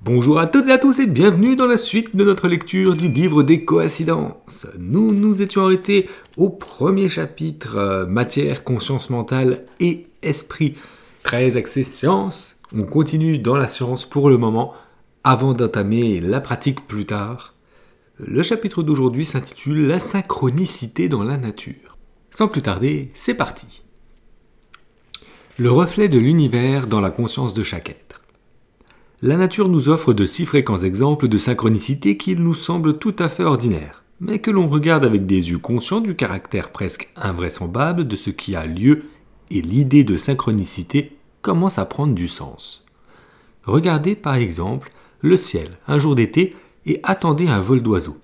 Bonjour à toutes et à tous et bienvenue dans la suite de notre lecture du livre des coïncidences. Nous nous étions arrêtés au premier chapitre, matière, conscience mentale et esprit. Très axé science, on continue dans la science pour le moment, avant d'entamer la pratique plus tard. Le chapitre d'aujourd'hui s'intitule « La synchronicité dans la nature ». Sans plus tarder, c'est parti. Le reflet de l'univers dans la conscience de chaque être. La nature nous offre de si fréquents exemples de synchronicité qu'il nous semble tout à fait ordinaire, mais que l'on regarde avec des yeux conscients du caractère presque invraisemblable de ce qui a lieu et l'idée de synchronicité commence à prendre du sens. Regardez par exemple le ciel un jour d'été et attendez un vol d'oiseaux.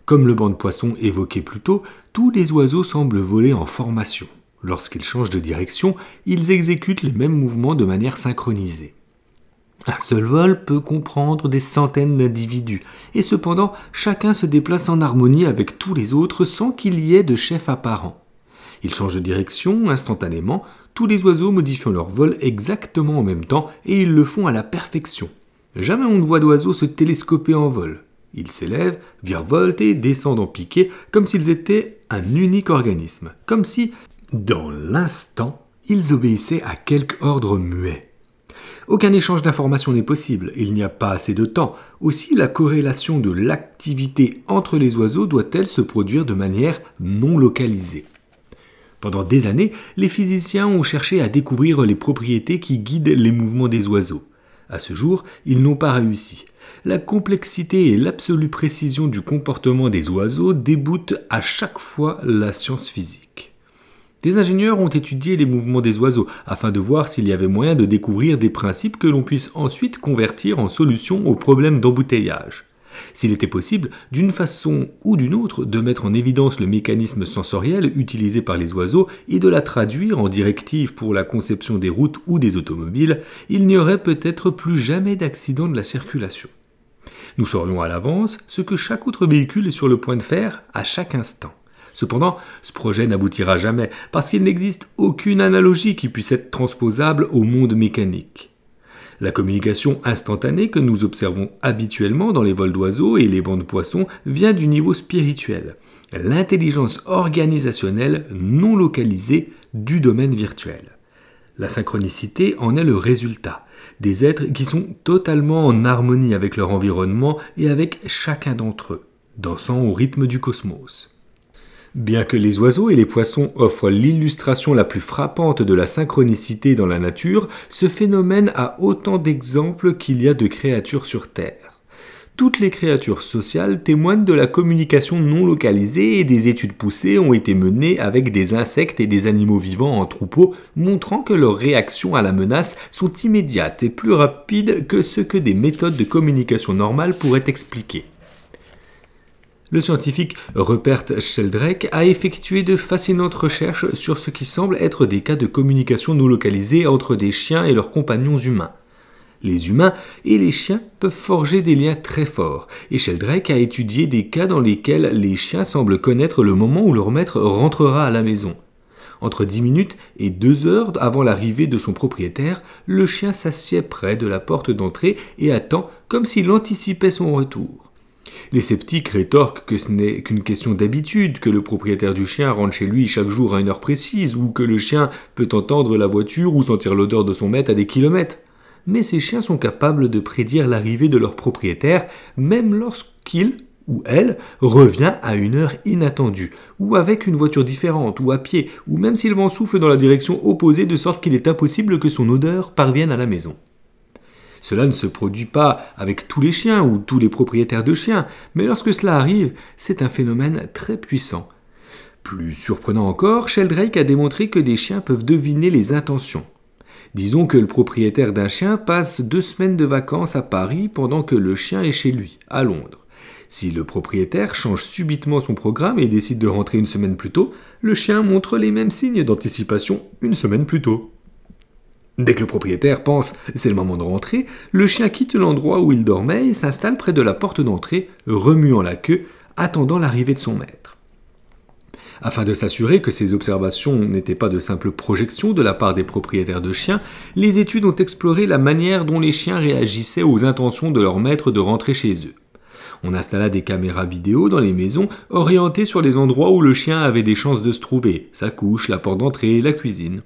Comme le banc de poissons évoqué plus tôt, tous les oiseaux semblent voler en formation. Lorsqu'ils changent de direction, ils exécutent les mêmes mouvements de manière synchronisée. Un seul vol peut comprendre des centaines d'individus, et cependant chacun se déplace en harmonie avec tous les autres sans qu'il y ait de chef apparent. Ils changent de direction instantanément, tous les oiseaux modifiant leur vol exactement en même temps, et ils le font à la perfection. Jamais on ne voit d'oiseaux se télescoper en vol. Ils s'élèvent, virevoltent et descendent en piqué, comme s'ils étaient un unique organisme, comme si, dans l'instant, ils obéissaient à quelque ordre muet. Aucun échange d'informations n'est possible, il n'y a pas assez de temps. Aussi, la corrélation de l'activité entre les oiseaux doit-elle se produire de manière non localisée. Pendant des années, les physiciens ont cherché à découvrir les propriétés qui guident les mouvements des oiseaux. À ce jour, ils n'ont pas réussi. La complexité et l'absolue précision du comportement des oiseaux déboutent à chaque fois la science physique. Des ingénieurs ont étudié les mouvements des oiseaux afin de voir s'il y avait moyen de découvrir des principes que l'on puisse ensuite convertir en solution aux problèmes d'embouteillage. S'il était possible, d'une façon ou d'une autre, de mettre en évidence le mécanisme sensoriel utilisé par les oiseaux et de la traduire en directive pour la conception des routes ou des automobiles, il n'y aurait peut-être plus jamais d'accident de la circulation. Nous saurions à l'avance ce que chaque autre véhicule est sur le point de faire à chaque instant. Cependant, ce projet n'aboutira jamais parce qu'il n'existe aucune analogie qui puisse être transposable au monde mécanique. La communication instantanée que nous observons habituellement dans les vols d'oiseaux et les bancs de poissons vient du niveau spirituel, l'intelligence organisationnelle non localisée du domaine virtuel. La synchronicité en est le résultat, des êtres qui sont totalement en harmonie avec leur environnement et avec chacun d'entre eux, dansant au rythme du cosmos. Bien que les oiseaux et les poissons offrent l'illustration la plus frappante de la synchronicité dans la nature, ce phénomène a autant d'exemples qu'il y a de créatures sur Terre. Toutes les créatures sociales témoignent de la communication non localisée et des études poussées ont été menées avec des insectes et des animaux vivants en troupeau, montrant que leurs réactions à la menace sont immédiates et plus rapides que ce que des méthodes de communication normales pourraient expliquer. Le scientifique Rupert Sheldrake a effectué de fascinantes recherches sur ce qui semble être des cas de communication non localisée entre des chiens et leurs compagnons humains. Les humains et les chiens peuvent forger des liens très forts, et Sheldrake a étudié des cas dans lesquels les chiens semblent connaître le moment où leur maître rentrera à la maison. Entre 10 minutes et 2 heures avant l'arrivée de son propriétaire, le chien s'assied près de la porte d'entrée et attend comme s'il anticipait son retour. Les sceptiques rétorquent que ce n'est qu'une question d'habitude, que le propriétaire du chien rentre chez lui chaque jour à une heure précise, ou que le chien peut entendre la voiture ou sentir l'odeur de son maître à des kilomètres. Mais ces chiens sont capables de prédire l'arrivée de leur propriétaire, même lorsqu'il ou elle revient à une heure inattendue, ou avec une voiture différente, ou à pied, ou même s'il vent souffle dans la direction opposée de sorte qu'il est impossible que son odeur parvienne à la maison. Cela ne se produit pas avec tous les chiens ou tous les propriétaires de chiens, mais lorsque cela arrive, c'est un phénomène très puissant. Plus surprenant encore, Sheldrake a démontré que des chiens peuvent deviner les intentions. Disons que le propriétaire d'un chien passe 2 semaines de vacances à Paris pendant que le chien est chez lui, à Londres. Si le propriétaire change subitement son programme et décide de rentrer une semaine plus tôt, le chien montre les mêmes signes d'anticipation une semaine plus tôt. Dès que le propriétaire pense « c'est le moment de rentrer », le chien quitte l'endroit où il dormait et s'installe près de la porte d'entrée, remuant la queue, attendant l'arrivée de son maître. Afin de s'assurer que ces observations n'étaient pas de simples projections de la part des propriétaires de chiens, les études ont exploré la manière dont les chiens réagissaient aux intentions de leur maître de rentrer chez eux. On installa des caméras vidéo dans les maisons orientées sur les endroits où le chien avait des chances de se trouver, sa couche, la porte d'entrée, la cuisine.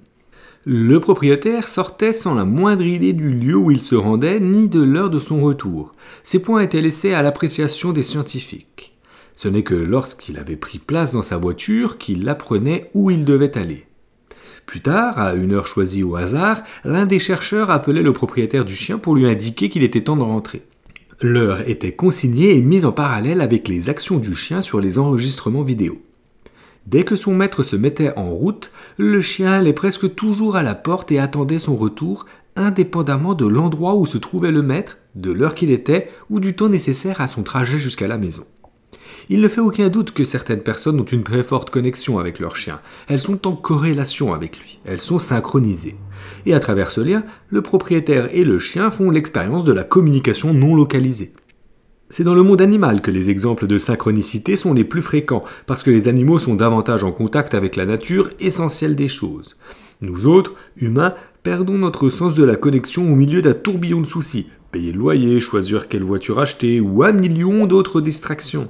Le propriétaire sortait sans la moindre idée du lieu où il se rendait ni de l'heure de son retour. Ces points étaient laissés à l'appréciation des scientifiques. Ce n'est que lorsqu'il avait pris place dans sa voiture qu'il apprenait où il devait aller. Plus tard, à une heure choisie au hasard, l'un des chercheurs appelait le propriétaire du chien pour lui indiquer qu'il était temps de rentrer. L'heure était consignée et mise en parallèle avec les actions du chien sur les enregistrements vidéo. Dès que son maître se mettait en route, le chien allait presque toujours à la porte et attendait son retour, indépendamment de l'endroit où se trouvait le maître, de l'heure qu'il était ou du temps nécessaire à son trajet jusqu'à la maison. Il ne fait aucun doute que certaines personnes ont une très forte connexion avec leur chien. Elles sont en corrélation avec lui, elles sont synchronisées. Et à travers ce lien, le propriétaire et le chien font l'expérience de la communication non localisée. C'est dans le monde animal que les exemples de synchronicité sont les plus fréquents, parce que les animaux sont davantage en contact avec la nature essentielle des choses. Nous autres, humains, perdons notre sens de la connexion au milieu d'un tourbillon de soucis, payer le loyer, choisir quelle voiture acheter, ou un million d'autres distractions.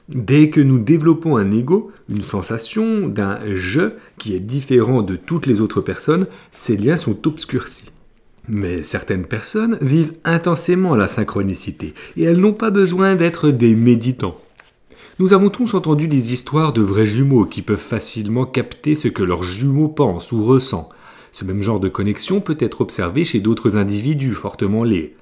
Dès que nous développons un ego, une sensation d'un « je » qui est différent de toutes les autres personnes, ces liens sont obscurcis. Mais certaines personnes vivent intensément la synchronicité et elles n'ont pas besoin d'être des méditants. Nous avons tous entendu des histoires de vrais jumeaux qui peuvent facilement capter ce que leur jumeau pense ou ressent. Ce même genre de connexion peut être observé chez d'autres individus fortement laids.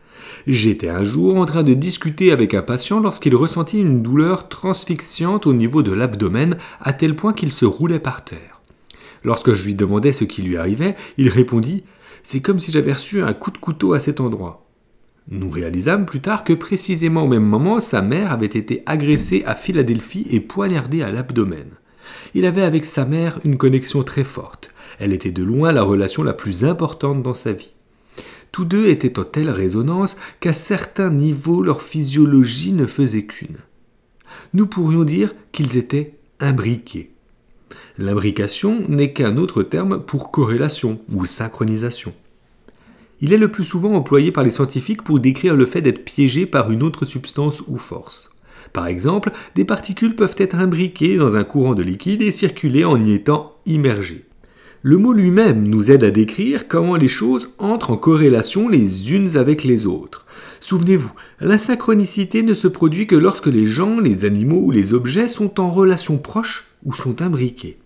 J'étais un jour en train de discuter avec un patient lorsqu'il ressentit une douleur transfixiante au niveau de l'abdomen à tel point qu'il se roulait par terre. Lorsque je lui demandais ce qui lui arrivait, il répondit « C'est comme si j'avais reçu un coup de couteau à cet endroit ». Nous réalisâmes plus tard que précisément au même moment, sa mère avait été agressée à Philadelphie et poignardée à l'abdomen. Il avait avec sa mère une connexion très forte. Elle était de loin la relation la plus importante dans sa vie. Tous deux étaient en telle résonance qu'à certains niveaux leur physiologie ne faisait qu'une. Nous pourrions dire qu'ils étaient imbriqués. L'imbrication n'est qu'un autre terme pour corrélation ou synchronisation. Il est le plus souvent employé par les scientifiques pour décrire le fait d'être piégé par une autre substance ou force. Par exemple, des particules peuvent être imbriquées dans un courant de liquide et circuler en y étant immergées. Le mot lui-même nous aide à décrire comment les choses entrent en corrélation les unes avec les autres. Souvenez-vous, la synchronicité ne se produit que lorsque les gens, les animaux ou les objets sont en relation proche ou sont imbriqués.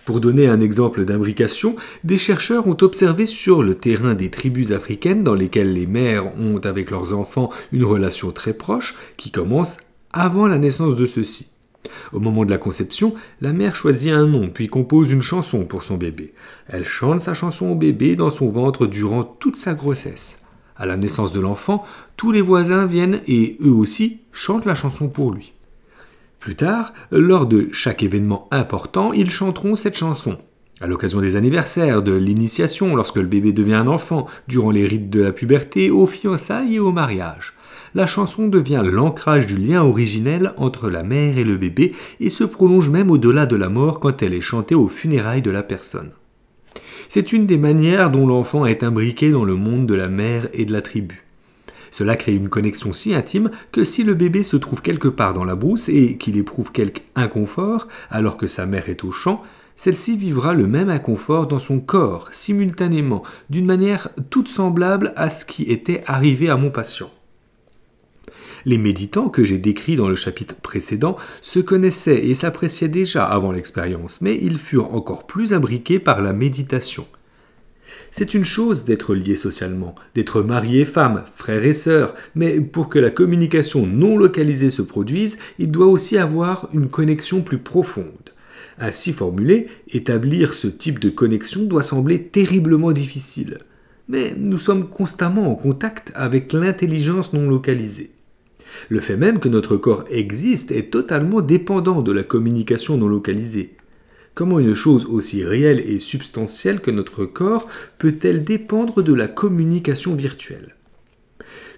Pour donner un exemple d'imbrication, des chercheurs ont observé sur le terrain des tribus africaines dans lesquelles les mères ont avec leurs enfants une relation très proche qui commence avant la naissance de ceux-ci. Au moment de la conception, la mère choisit un nom puis compose une chanson pour son bébé. Elle chante sa chanson au bébé dans son ventre durant toute sa grossesse. À la naissance de l'enfant, tous les voisins viennent et eux aussi chantent la chanson pour lui. Plus tard, lors de chaque événement important, ils chanteront cette chanson. À l'occasion des anniversaires, de l'initiation, lorsque le bébé devient un enfant, durant les rites de la puberté, aux fiançailles et au mariage. La chanson devient l'ancrage du lien originel entre la mère et le bébé et se prolonge même au-delà de la mort quand elle est chantée aux funérailles de la personne. C'est une des manières dont l'enfant est imbriqué dans le monde de la mère et de la tribu. Cela crée une connexion si intime que si le bébé se trouve quelque part dans la brousse et qu'il éprouve quelque inconfort alors que sa mère est au champ, celle-ci vivra le même inconfort dans son corps, simultanément, d'une manière toute semblable à ce qui était arrivé à mon patient. Les méditants que j'ai décrits dans le chapitre précédent se connaissaient et s'appréciaient déjà avant l'expérience, mais ils furent encore plus imbriqués par la méditation. C'est une chose d'être lié socialement, d'être mari et femme, frères et sœurs, mais pour que la communication non localisée se produise, il doit aussi avoir une connexion plus profonde. Ainsi formulé, établir ce type de connexion doit sembler terriblement difficile. Mais nous sommes constamment en contact avec l'intelligence non localisée. Le fait même que notre corps existe est totalement dépendant de la communication non localisée. Comment une chose aussi réelle et substantielle que notre corps peut-elle dépendre de la communication virtuelle ?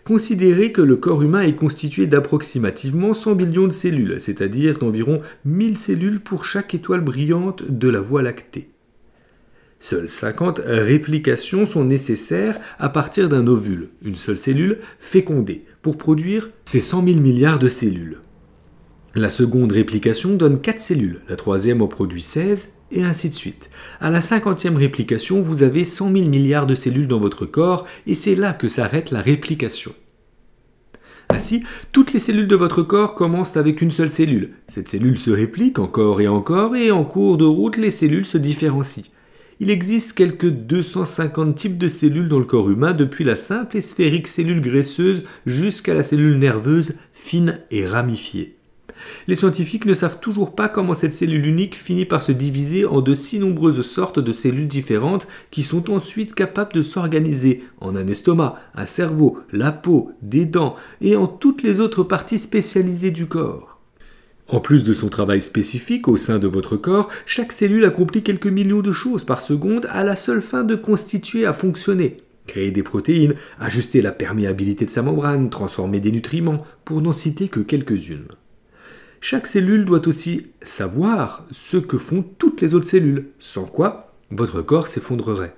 Considérez que le corps humain est constitué d'approximativement 100 billions de cellules, c'est-à-dire d'environ 1000 cellules pour chaque étoile brillante de la Voie lactée. Seules 50 réplications sont nécessaires à partir d'un ovule, une seule cellule fécondée, pour produire ces 100 000 milliards de cellules. La seconde réplication donne 4 cellules, la troisième en produit 16, et ainsi de suite. À la 50e réplication, vous avez 100 000 milliards de cellules dans votre corps, et c'est là que s'arrête la réplication. Ainsi, toutes les cellules de votre corps commencent avec une seule cellule. Cette cellule se réplique encore, et en cours de route, les cellules se différencient. Il existe quelques 250 types de cellules dans le corps humain, depuis la simple et sphérique cellule graisseuse jusqu'à la cellule nerveuse fine et ramifiée. Les scientifiques ne savent toujours pas comment cette cellule unique finit par se diviser en de si nombreuses sortes de cellules différentes qui sont ensuite capables de s'organiser en un estomac, un cerveau, la peau, des dents et en toutes les autres parties spécialisées du corps. En plus de son travail spécifique au sein de votre corps, chaque cellule accomplit quelques millions de choses par seconde à la seule fin de constituer à fonctionner. Créer des protéines, ajuster la perméabilité de sa membrane, transformer des nutriments, pour n'en citer que quelques-unes. Chaque cellule doit aussi savoir ce que font toutes les autres cellules, sans quoi votre corps s'effondrerait.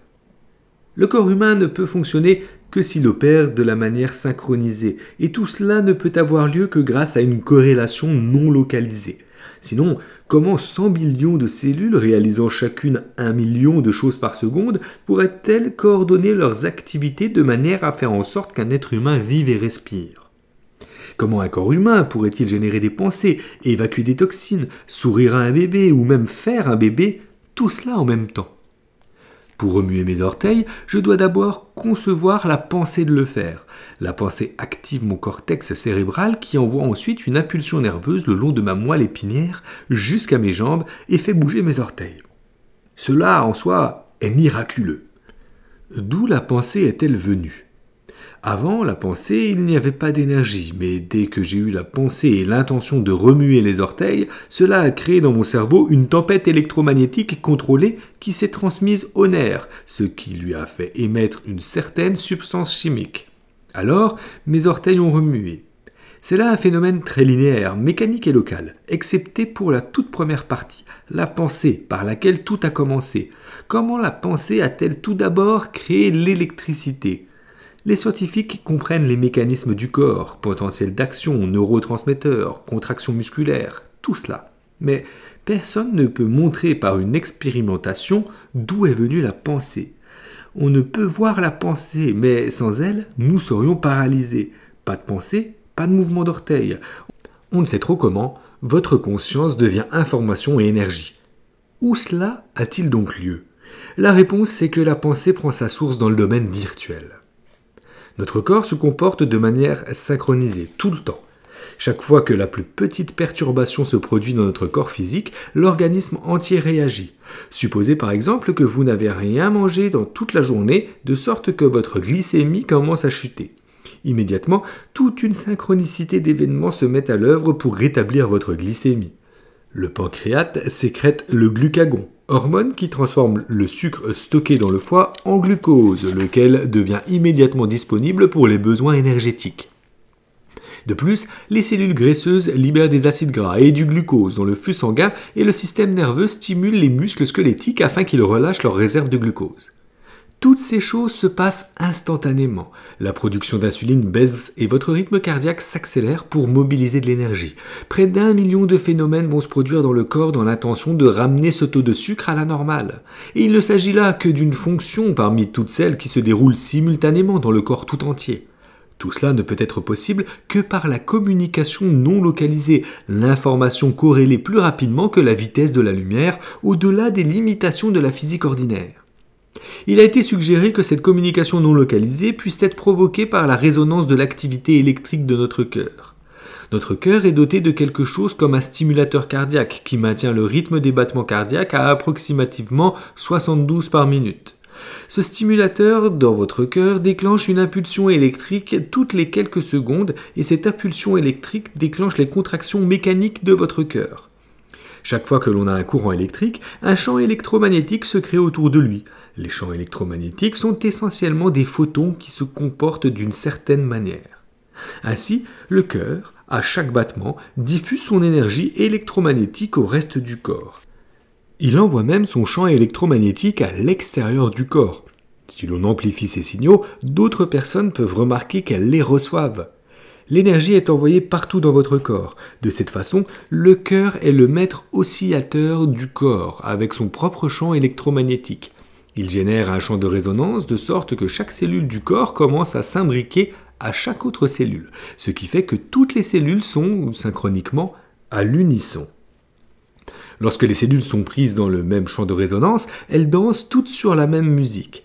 Le corps humain ne peut fonctionner que s'il opère de la manière synchronisée, et tout cela ne peut avoir lieu que grâce à une corrélation non localisée. Sinon, comment 100 billions de cellules réalisant chacune 1 million de choses par seconde pourraient-elles coordonner leurs activités de manière à faire en sorte qu'un être humain vive et respire ? Comment un corps humain pourrait-il générer des pensées, évacuer des toxines, sourire à un bébé ou même faire un bébé, tout cela en même temps ? Pour remuer mes orteils, je dois d'abord concevoir la pensée de le faire. La pensée active mon cortex cérébral qui envoie ensuite une impulsion nerveuse le long de ma moelle épinière jusqu'à mes jambes et fait bouger mes orteils. Cela, en soi, est miraculeux. D'où la pensée est-elle venue ? Avant la pensée, il n'y avait pas d'énergie, mais dès que j'ai eu la pensée et l'intention de remuer les orteils, cela a créé dans mon cerveau une tempête électromagnétique contrôlée qui s'est transmise au nerf, ce qui lui a fait émettre une certaine substance chimique. Alors, mes orteils ont remué. C'est là un phénomène très linéaire, mécanique et local, excepté pour la toute première partie, la pensée par laquelle tout a commencé. Comment la pensée a-t-elle tout d'abord créé l'électricité ? Les scientifiques comprennent les mécanismes du corps, potentiel d'action, neurotransmetteurs, contraction musculaire, tout cela. Mais personne ne peut montrer par une expérimentation d'où est venue la pensée. On ne peut voir la pensée, mais sans elle, nous serions paralysés. Pas de pensée, pas de mouvement d'orteil. On ne sait trop comment, votre conscience devient information et énergie. Où cela a-t-il donc lieu ? La réponse, c'est que la pensée prend sa source dans le domaine virtuel. Notre corps se comporte de manière synchronisée, tout le temps. Chaque fois que la plus petite perturbation se produit dans notre corps physique, l'organisme entier réagit. Supposez par exemple que vous n'avez rien mangé dans toute la journée, de sorte que votre glycémie commence à chuter. Immédiatement, toute une synchronicité d'événements se met à l'œuvre pour rétablir votre glycémie. Le pancréas sécrète le glucagon, hormone qui transforme le sucre stocké dans le foie en glucose, lequel devient immédiatement disponible pour les besoins énergétiques. De plus, les cellules graisseuses libèrent des acides gras et du glucose dans le flux sanguin et le système nerveux stimule les muscles squelettiques afin qu'ils relâchent leurs réserves de glucose. Toutes ces choses se passent instantanément. La production d'insuline baisse et votre rythme cardiaque s'accélère pour mobiliser de l'énergie. Près d'1 million de phénomènes vont se produire dans le corps dans l'intention de ramener ce taux de sucre à la normale. Et il ne s'agit là que d'une fonction parmi toutes celles qui se déroulent simultanément dans le corps tout entier. Tout cela ne peut être possible que par la communication non localisée, l'information corrélée plus rapidement que la vitesse de la lumière, au-delà des limitations de la physique ordinaire. Il a été suggéré que cette communication non localisée puisse être provoquée par la résonance de l'activité électrique de notre cœur. Notre cœur est doté de quelque chose comme un stimulateur cardiaque qui maintient le rythme des battements cardiaques à approximativement 72 par minute. Ce stimulateur dans votre cœur déclenche une impulsion électrique toutes les quelques secondes et cette impulsion électrique déclenche les contractions mécaniques de votre cœur. Chaque fois que l'on a un courant électrique, un champ électromagnétique se crée autour de lui. Les champs électromagnétiques sont essentiellement des photons qui se comportent d'une certaine manière. Ainsi, le cœur, à chaque battement, diffuse son énergie électromagnétique au reste du corps. Il envoie même son champ électromagnétique à l'extérieur du corps. Si l'on amplifie ces signaux, d'autres personnes peuvent remarquer qu'elles les reçoivent. L'énergie est envoyée partout dans votre corps. De cette façon, le cœur est le maître oscillateur du corps, avec son propre champ électromagnétique. Il génère un champ de résonance de sorte que chaque cellule du corps commence à s'imbriquer à chaque autre cellule, ce qui fait que toutes les cellules sont, synchroniquement, à l'unisson. Lorsque les cellules sont prises dans le même champ de résonance, elles dansent toutes sur la même musique.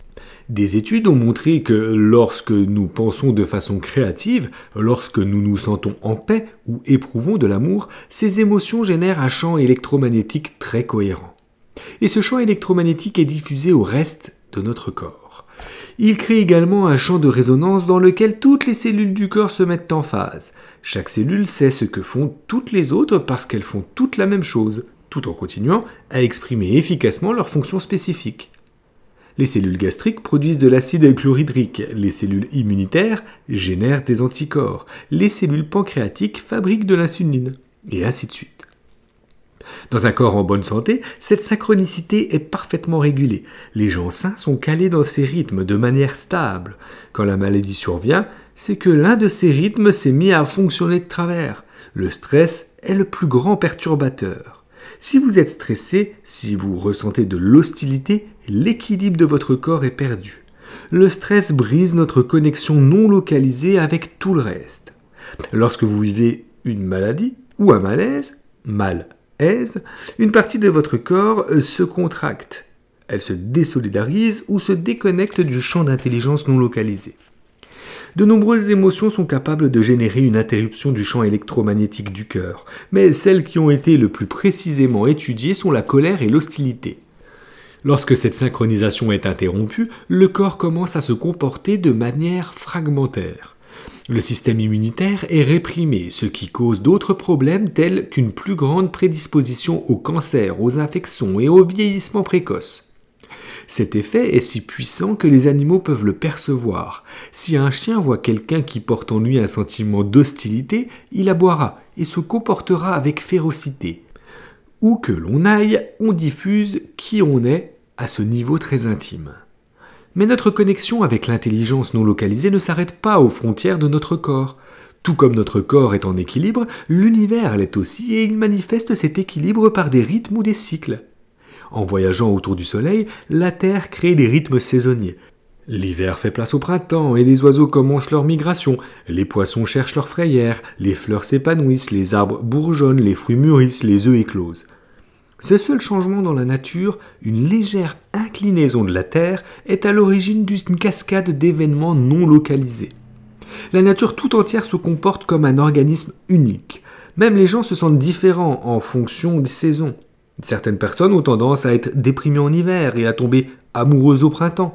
Des études ont montré que lorsque nous pensons de façon créative, lorsque nous nous sentons en paix ou éprouvons de l'amour, ces émotions génèrent un champ électromagnétique très cohérent. Et ce champ électromagnétique est diffusé au reste de notre corps. Il crée également un champ de résonance dans lequel toutes les cellules du corps se mettent en phase. Chaque cellule sait ce que font toutes les autres parce qu'elles font toutes la même chose, tout en continuant à exprimer efficacement leurs fonctions spécifiques. Les cellules gastriques produisent de l'acide chlorhydrique, les cellules immunitaires génèrent des anticorps, les cellules pancréatiques fabriquent de l'insuline, et ainsi de suite. Dans un corps en bonne santé, cette synchronicité est parfaitement régulée. Les gens sains sont calés dans ces rythmes de manière stable. Quand la maladie survient, c'est que l'un de ces rythmes s'est mis à fonctionner de travers. Le stress est le plus grand perturbateur. Si vous êtes stressé, si vous ressentez de l'hostilité, l'équilibre de votre corps est perdu. Le stress brise notre connexion non localisée avec tout le reste. Lorsque vous vivez une maladie ou un malaise, une partie de votre corps se contracte. Elle se désolidarise ou se déconnecte du champ d'intelligence non localisé. De nombreuses émotions sont capables de générer une interruption du champ électromagnétique du cœur, mais celles qui ont été le plus précisément étudiées sont la colère et l'hostilité. Lorsque cette synchronisation est interrompue, le corps commence à se comporter de manière fragmentaire. Le système immunitaire est réprimé, ce qui cause d'autres problèmes tels qu'une plus grande prédisposition au cancer, aux infections et au vieillissement précoce. Cet effet est si puissant que les animaux peuvent le percevoir. Si un chien voit quelqu'un qui porte en lui un sentiment d'hostilité, il aboiera et se comportera avec férocité. Où que l'on aille, on diffuse qui on est à ce niveau très intime. Mais notre connexion avec l'intelligence non localisée ne s'arrête pas aux frontières de notre corps. Tout comme notre corps est en équilibre, l'univers l'est aussi et il manifeste cet équilibre par des rythmes ou des cycles. En voyageant autour du Soleil, la Terre crée des rythmes saisonniers. L'hiver fait place au printemps et les oiseaux commencent leur migration, les poissons cherchent leur frayère, les fleurs s'épanouissent, les arbres bourgeonnent, les fruits mûrissent, les œufs éclosent. Ce seul changement dans la nature, une légère inclinaison de la Terre, est à l'origine d'une cascade d'événements non localisés. La nature tout entière se comporte comme un organisme unique. Même les gens se sentent différents en fonction des saisons. Certaines personnes ont tendance à être déprimées en hiver et à tomber amoureuses au printemps.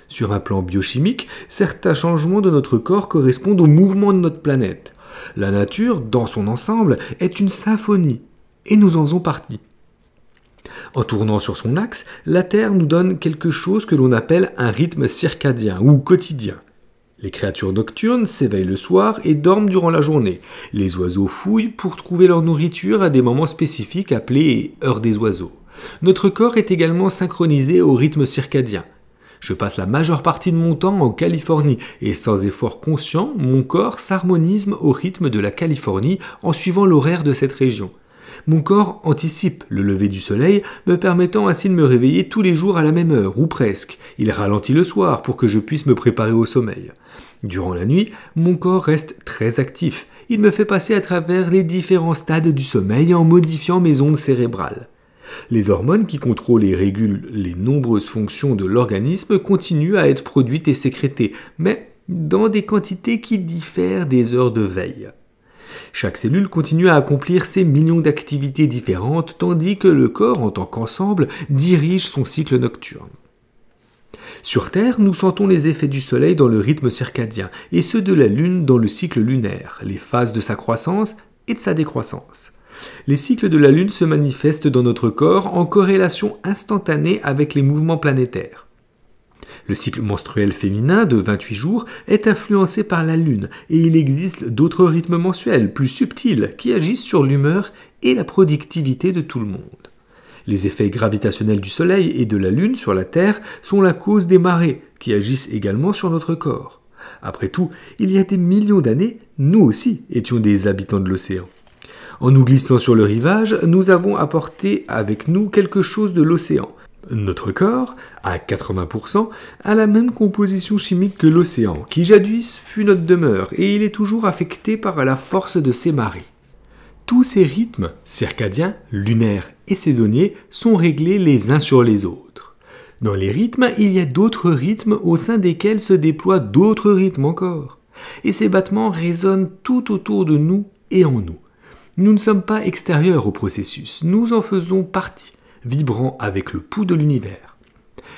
Sur un plan biochimique, certains changements de notre corps correspondent au mouvement de notre planète. La nature, dans son ensemble, est une symphonie, et nous en faisons partie. En tournant sur son axe, la Terre nous donne quelque chose que l'on appelle un rythme circadien ou quotidien. Les créatures nocturnes s'éveillent le soir et dorment durant la journée. Les oiseaux fouillent pour trouver leur nourriture à des moments spécifiques appelés heures des oiseaux. Notre corps est également synchronisé au rythme circadien. Je passe la majeure partie de mon temps en Californie et sans effort conscient, mon corps s'harmonise au rythme de la Californie en suivant l'horaire de cette région. Mon corps anticipe le lever du soleil, me permettant ainsi de me réveiller tous les jours à la même heure, ou presque. Il ralentit le soir pour que je puisse me préparer au sommeil. Durant la nuit, mon corps reste très actif. Il me fait passer à travers les différents stades du sommeil en modifiant mes ondes cérébrales. Les hormones qui contrôlent et régulent les nombreuses fonctions de l'organisme continuent à être produites et sécrétées, mais dans des quantités qui diffèrent des heures de veille. Chaque cellule continue à accomplir ses millions d'activités différentes, tandis que le corps, en tant qu'ensemble, dirige son cycle nocturne. Sur Terre, nous sentons les effets du Soleil dans le rythme circadien, et ceux de la Lune dans le cycle lunaire, les phases de sa croissance et de sa décroissance. Les cycles de la Lune se manifestent dans notre corps en corrélation instantanée avec les mouvements planétaires. Le cycle menstruel féminin de 28 jours est influencé par la Lune et il existe d'autres rythmes mensuels plus subtils qui agissent sur l'humeur et la productivité de tout le monde. Les effets gravitationnels du Soleil et de la Lune sur la Terre sont la cause des marées qui agissent également sur notre corps. Après tout, il y a des millions d'années, nous aussi étions des habitants de l'océan. En nous glissant sur le rivage, nous avons apporté avec nous quelque chose de l'océan. Notre corps, à 80%, a la même composition chimique que l'océan, qui jadis fut notre demeure, et il est toujours affecté par la force de ces marées. Tous ces rythmes, circadiens, lunaires et saisonniers, sont réglés les uns sur les autres. Dans les rythmes, il y a d'autres rythmes au sein desquels se déploient d'autres rythmes encore. Et ces battements résonnent tout autour de nous et en nous. Nous ne sommes pas extérieurs au processus, nous en faisons partie, vibrant avec le pouls de l'univers.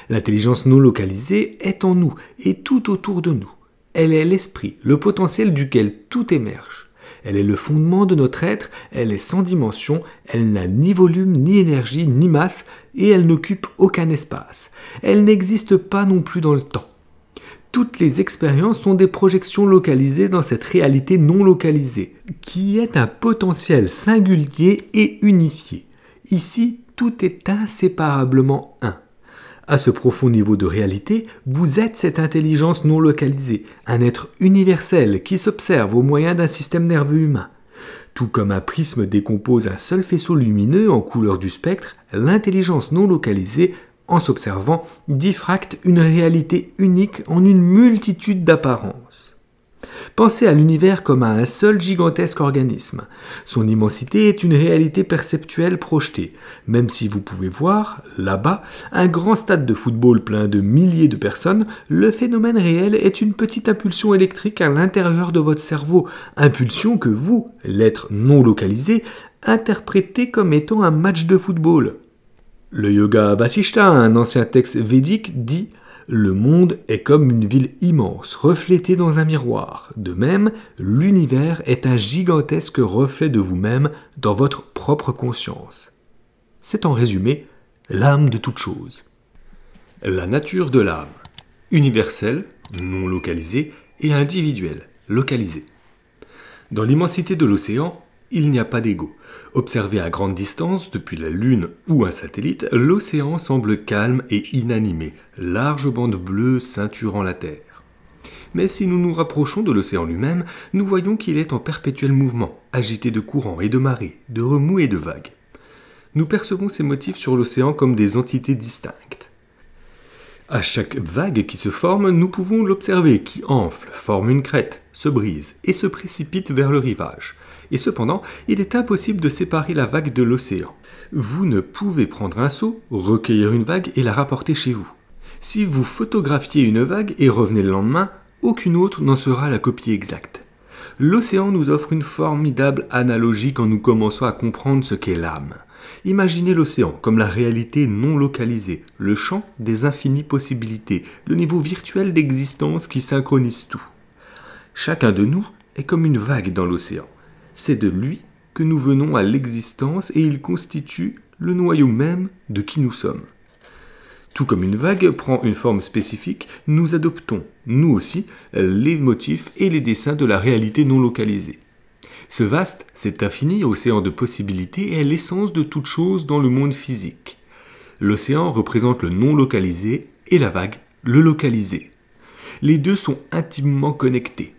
L'intelligence non localisée est en nous et tout autour de nous. Elle est l'esprit, le potentiel duquel tout émerge. Elle est le fondement de notre être, elle est sans dimension, elle n'a ni volume, ni énergie, ni masse, et elle n'occupe aucun espace. Elle n'existe pas non plus dans le temps. Toutes les expériences sont des projections localisées dans cette réalité non localisée, qui est un potentiel singulier et unifié. Ici, tout est inséparablement un. À ce profond niveau de réalité, vous êtes cette intelligence non localisée, un être universel qui s'observe au moyen d'un système nerveux humain. Tout comme un prisme décompose un seul faisceau lumineux en couleur du spectre, l'intelligence non localisée, en s'observant, diffracte une réalité unique en une multitude d'apparences. Pensez à l'univers comme à un seul gigantesque organisme. Son immensité est une réalité perceptuelle projetée, même si vous pouvez voir, là-bas, un grand stade de football plein de milliers de personnes, le phénomène réel est une petite impulsion électrique à l'intérieur de votre cerveau, impulsion que vous, l'être non localisé, interprétez comme étant un match de football. Le Yoga Vasishta, un ancien texte védique, dit « Le monde est comme une ville immense, reflétée dans un miroir. De même, l'univers est un gigantesque reflet de vous-même dans votre propre conscience. » C'est en résumé l'âme de toute chose. La nature de l'âme. Universelle, non localisée, et individuelle, localisée. Dans l'immensité de l'océan, il n'y a pas d'ego. Observé à grande distance, depuis la Lune ou un satellite, l'océan semble calme et inanimé, large bande bleue ceinturant la Terre. Mais si nous nous rapprochons de l'océan lui-même, nous voyons qu'il est en perpétuel mouvement, agité de courants et de marées, de remous et de vagues. Nous percevons ces motifs sur l'océan comme des entités distinctes. À chaque vague qui se forme, nous pouvons l'observer qui enfle, forme une crête, se brise et se précipite vers le rivage. Et cependant, il est impossible de séparer la vague de l'océan. Vous ne pouvez prendre un seau, recueillir une vague et la rapporter chez vous. Si vous photographiez une vague et revenez le lendemain, aucune autre n'en sera la copie exacte. L'océan nous offre une formidable analogie quand nous commençons à comprendre ce qu'est l'âme. Imaginez l'océan comme la réalité non localisée, le champ des infinies possibilités, le niveau virtuel d'existence qui synchronise tout. Chacun de nous est comme une vague dans l'océan. C'est de lui que nous venons à l'existence et il constitue le noyau même de qui nous sommes. Tout comme une vague prend une forme spécifique, nous adoptons, nous aussi, les motifs et les dessins de la réalité non localisée. Ce vaste, cet infini océan de possibilités est l'essence de toute chose dans le monde physique. L'océan représente le non localisé et la vague, le localisé. Les deux sont intimement connectés.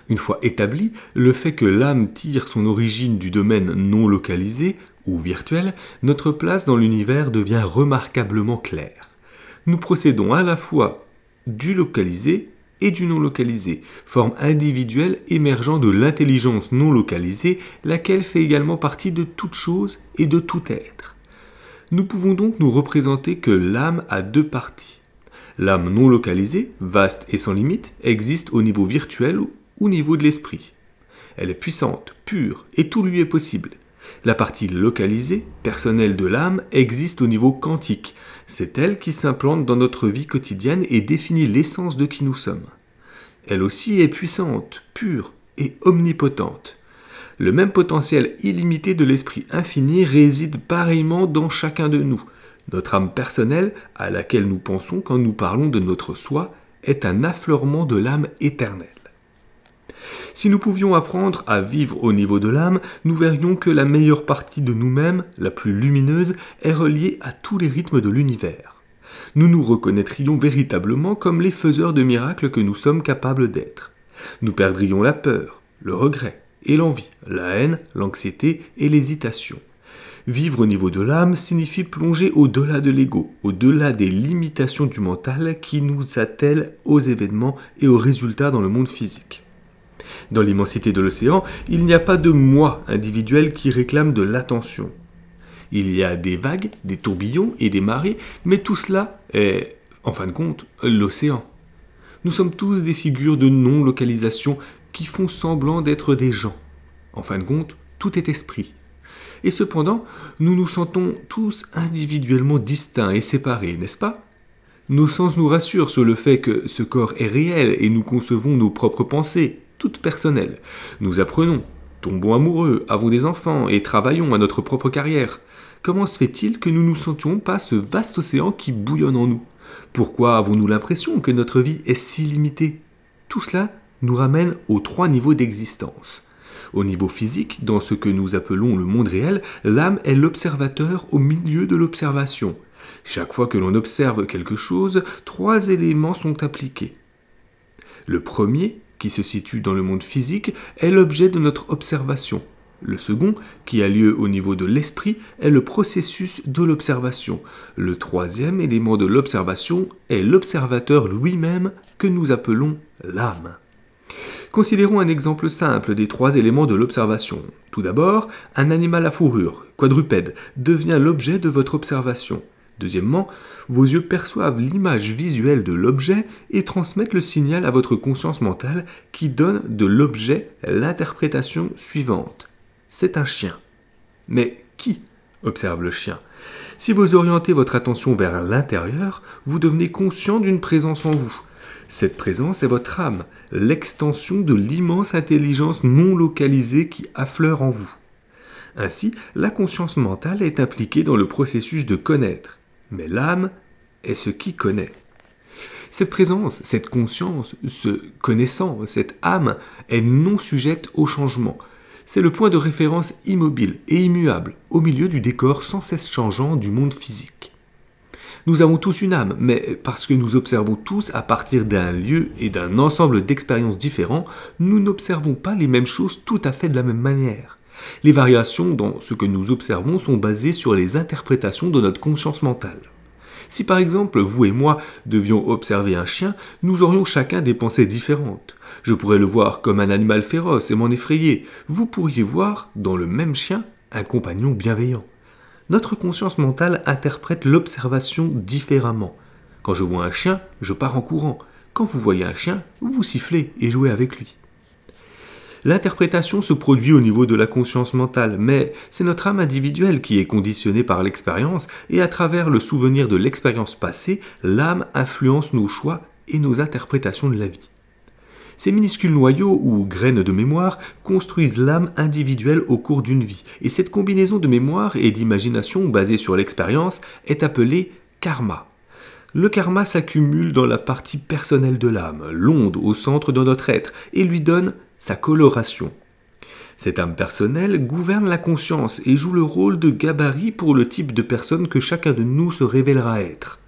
Une fois établi, le fait que l'âme tire son origine du domaine non localisé ou virtuel, notre place dans l'univers devient remarquablement claire. Nous procédons à la fois du localisé et du non localisé, forme individuelle émergeant de l'intelligence non localisée, laquelle fait également partie de toute chose et de tout être. Nous pouvons donc nous représenter que l'âme a deux parties. L'âme non localisée, vaste et sans limite, existe au niveau virtuel ou au niveau de l'esprit. Elle est puissante, pure, et tout lui est possible. La partie localisée, personnelle de l'âme, existe au niveau quantique. C'est elle qui s'implante dans notre vie quotidienne et définit l'essence de qui nous sommes. Elle aussi est puissante, pure et omnipotente. Le même potentiel illimité de l'esprit infini réside pareillement dans chacun de nous. Notre âme personnelle, à laquelle nous pensons quand nous parlons de notre soi, est un affleurement de l'âme éternelle. Si nous pouvions apprendre à vivre au niveau de l'âme, nous verrions que la meilleure partie de nous-mêmes, la plus lumineuse, est reliée à tous les rythmes de l'univers. Nous nous reconnaîtrions véritablement comme les faiseurs de miracles que nous sommes capables d'être. Nous perdrions la peur, le regret et l'envie, la haine, l'anxiété et l'hésitation. Vivre au niveau de l'âme signifie plonger au-delà de l'ego, au-delà des limitations du mental qui nous attellent aux événements et aux résultats dans le monde physique. Dans l'immensité de l'océan, il n'y a pas de moi individuel qui réclame de l'attention. Il y a des vagues, des tourbillons et des marées, mais tout cela est, en fin de compte, l'océan. Nous sommes tous des figures de non-localisation qui font semblant d'être des gens. En fin de compte, tout est esprit. Et cependant, nous nous sentons tous individuellement distincts et séparés, n'est-ce pas ? Nos sens nous rassurent sur le fait que ce corps est réel et nous concevons nos propres pensées, toutes personnelles. Nous apprenons, tombons amoureux, avons des enfants et travaillons à notre propre carrière. Comment se fait-il que nous ne sentions pas ce vaste océan qui bouillonne en nous ? Pourquoi avons-nous l'impression que notre vie est si limitée ? Tout cela nous ramène aux 3 niveaux d'existence. Au niveau physique, dans ce que nous appelons le monde réel, l'âme est l'observateur au milieu de l'observation. Chaque fois que l'on observe quelque chose, 3 éléments sont appliqués. Le premier, qui se situe dans le monde physique, est l'objet de notre observation. Le second, qui a lieu au niveau de l'esprit, est le processus de l'observation. Le troisième élément de l'observation est l'observateur lui-même que nous appelons l'âme. Considérons un exemple simple des 3 éléments de l'observation. Tout d'abord, un animal à fourrure, quadrupède, devient l'objet de votre observation. Deuxièmement, vos yeux perçoivent l'image visuelle de l'objet et transmettent le signal à votre conscience mentale qui donne de l'objet l'interprétation suivante. C'est un chien. Mais qui observe le chien ? Si vous orientez votre attention vers l'intérieur, vous devenez conscient d'une présence en vous. Cette présence est votre âme, l'extension de l'immense intelligence non localisée qui affleure en vous. Ainsi, la conscience mentale est impliquée dans le processus de connaître, mais l'âme est ce qui connaît. Cette présence, cette conscience, ce connaissant, cette âme est non sujette au changement. C'est le point de référence immobile et immuable au milieu du décor sans cesse changeant du monde physique. Nous avons tous une âme, mais parce que nous observons tous à partir d'un lieu et d'un ensemble d'expériences différents, nous n'observons pas les mêmes choses tout à fait de la même manière. Les variations dans ce que nous observons sont basées sur les interprétations de notre conscience mentale. Si par exemple vous et moi devions observer un chien, nous aurions chacun des pensées différentes. Je pourrais le voir comme un animal féroce et m'en effrayer. Vous pourriez voir dans le même chien un compagnon bienveillant. Notre conscience mentale interprète l'observation différemment. Quand je vois un chien, je pars en courant. Quand vous voyez un chien, vous sifflez et jouez avec lui. L'interprétation se produit au niveau de la conscience mentale, mais c'est notre âme individuelle qui est conditionnée par l'expérience et à travers le souvenir de l'expérience passée, l'âme influence nos choix et nos interprétations de la vie. Ces minuscules noyaux ou graines de mémoire construisent l'âme individuelle au cours d'une vie, et cette combinaison de mémoire et d'imagination basée sur l'expérience est appelée karma. Le karma s'accumule dans la partie personnelle de l'âme, l'onde au centre de notre être, et lui donne sa coloration. Cette âme personnelle gouverne la conscience et joue le rôle de gabarit pour le type de personne que chacun de nous se révélera être.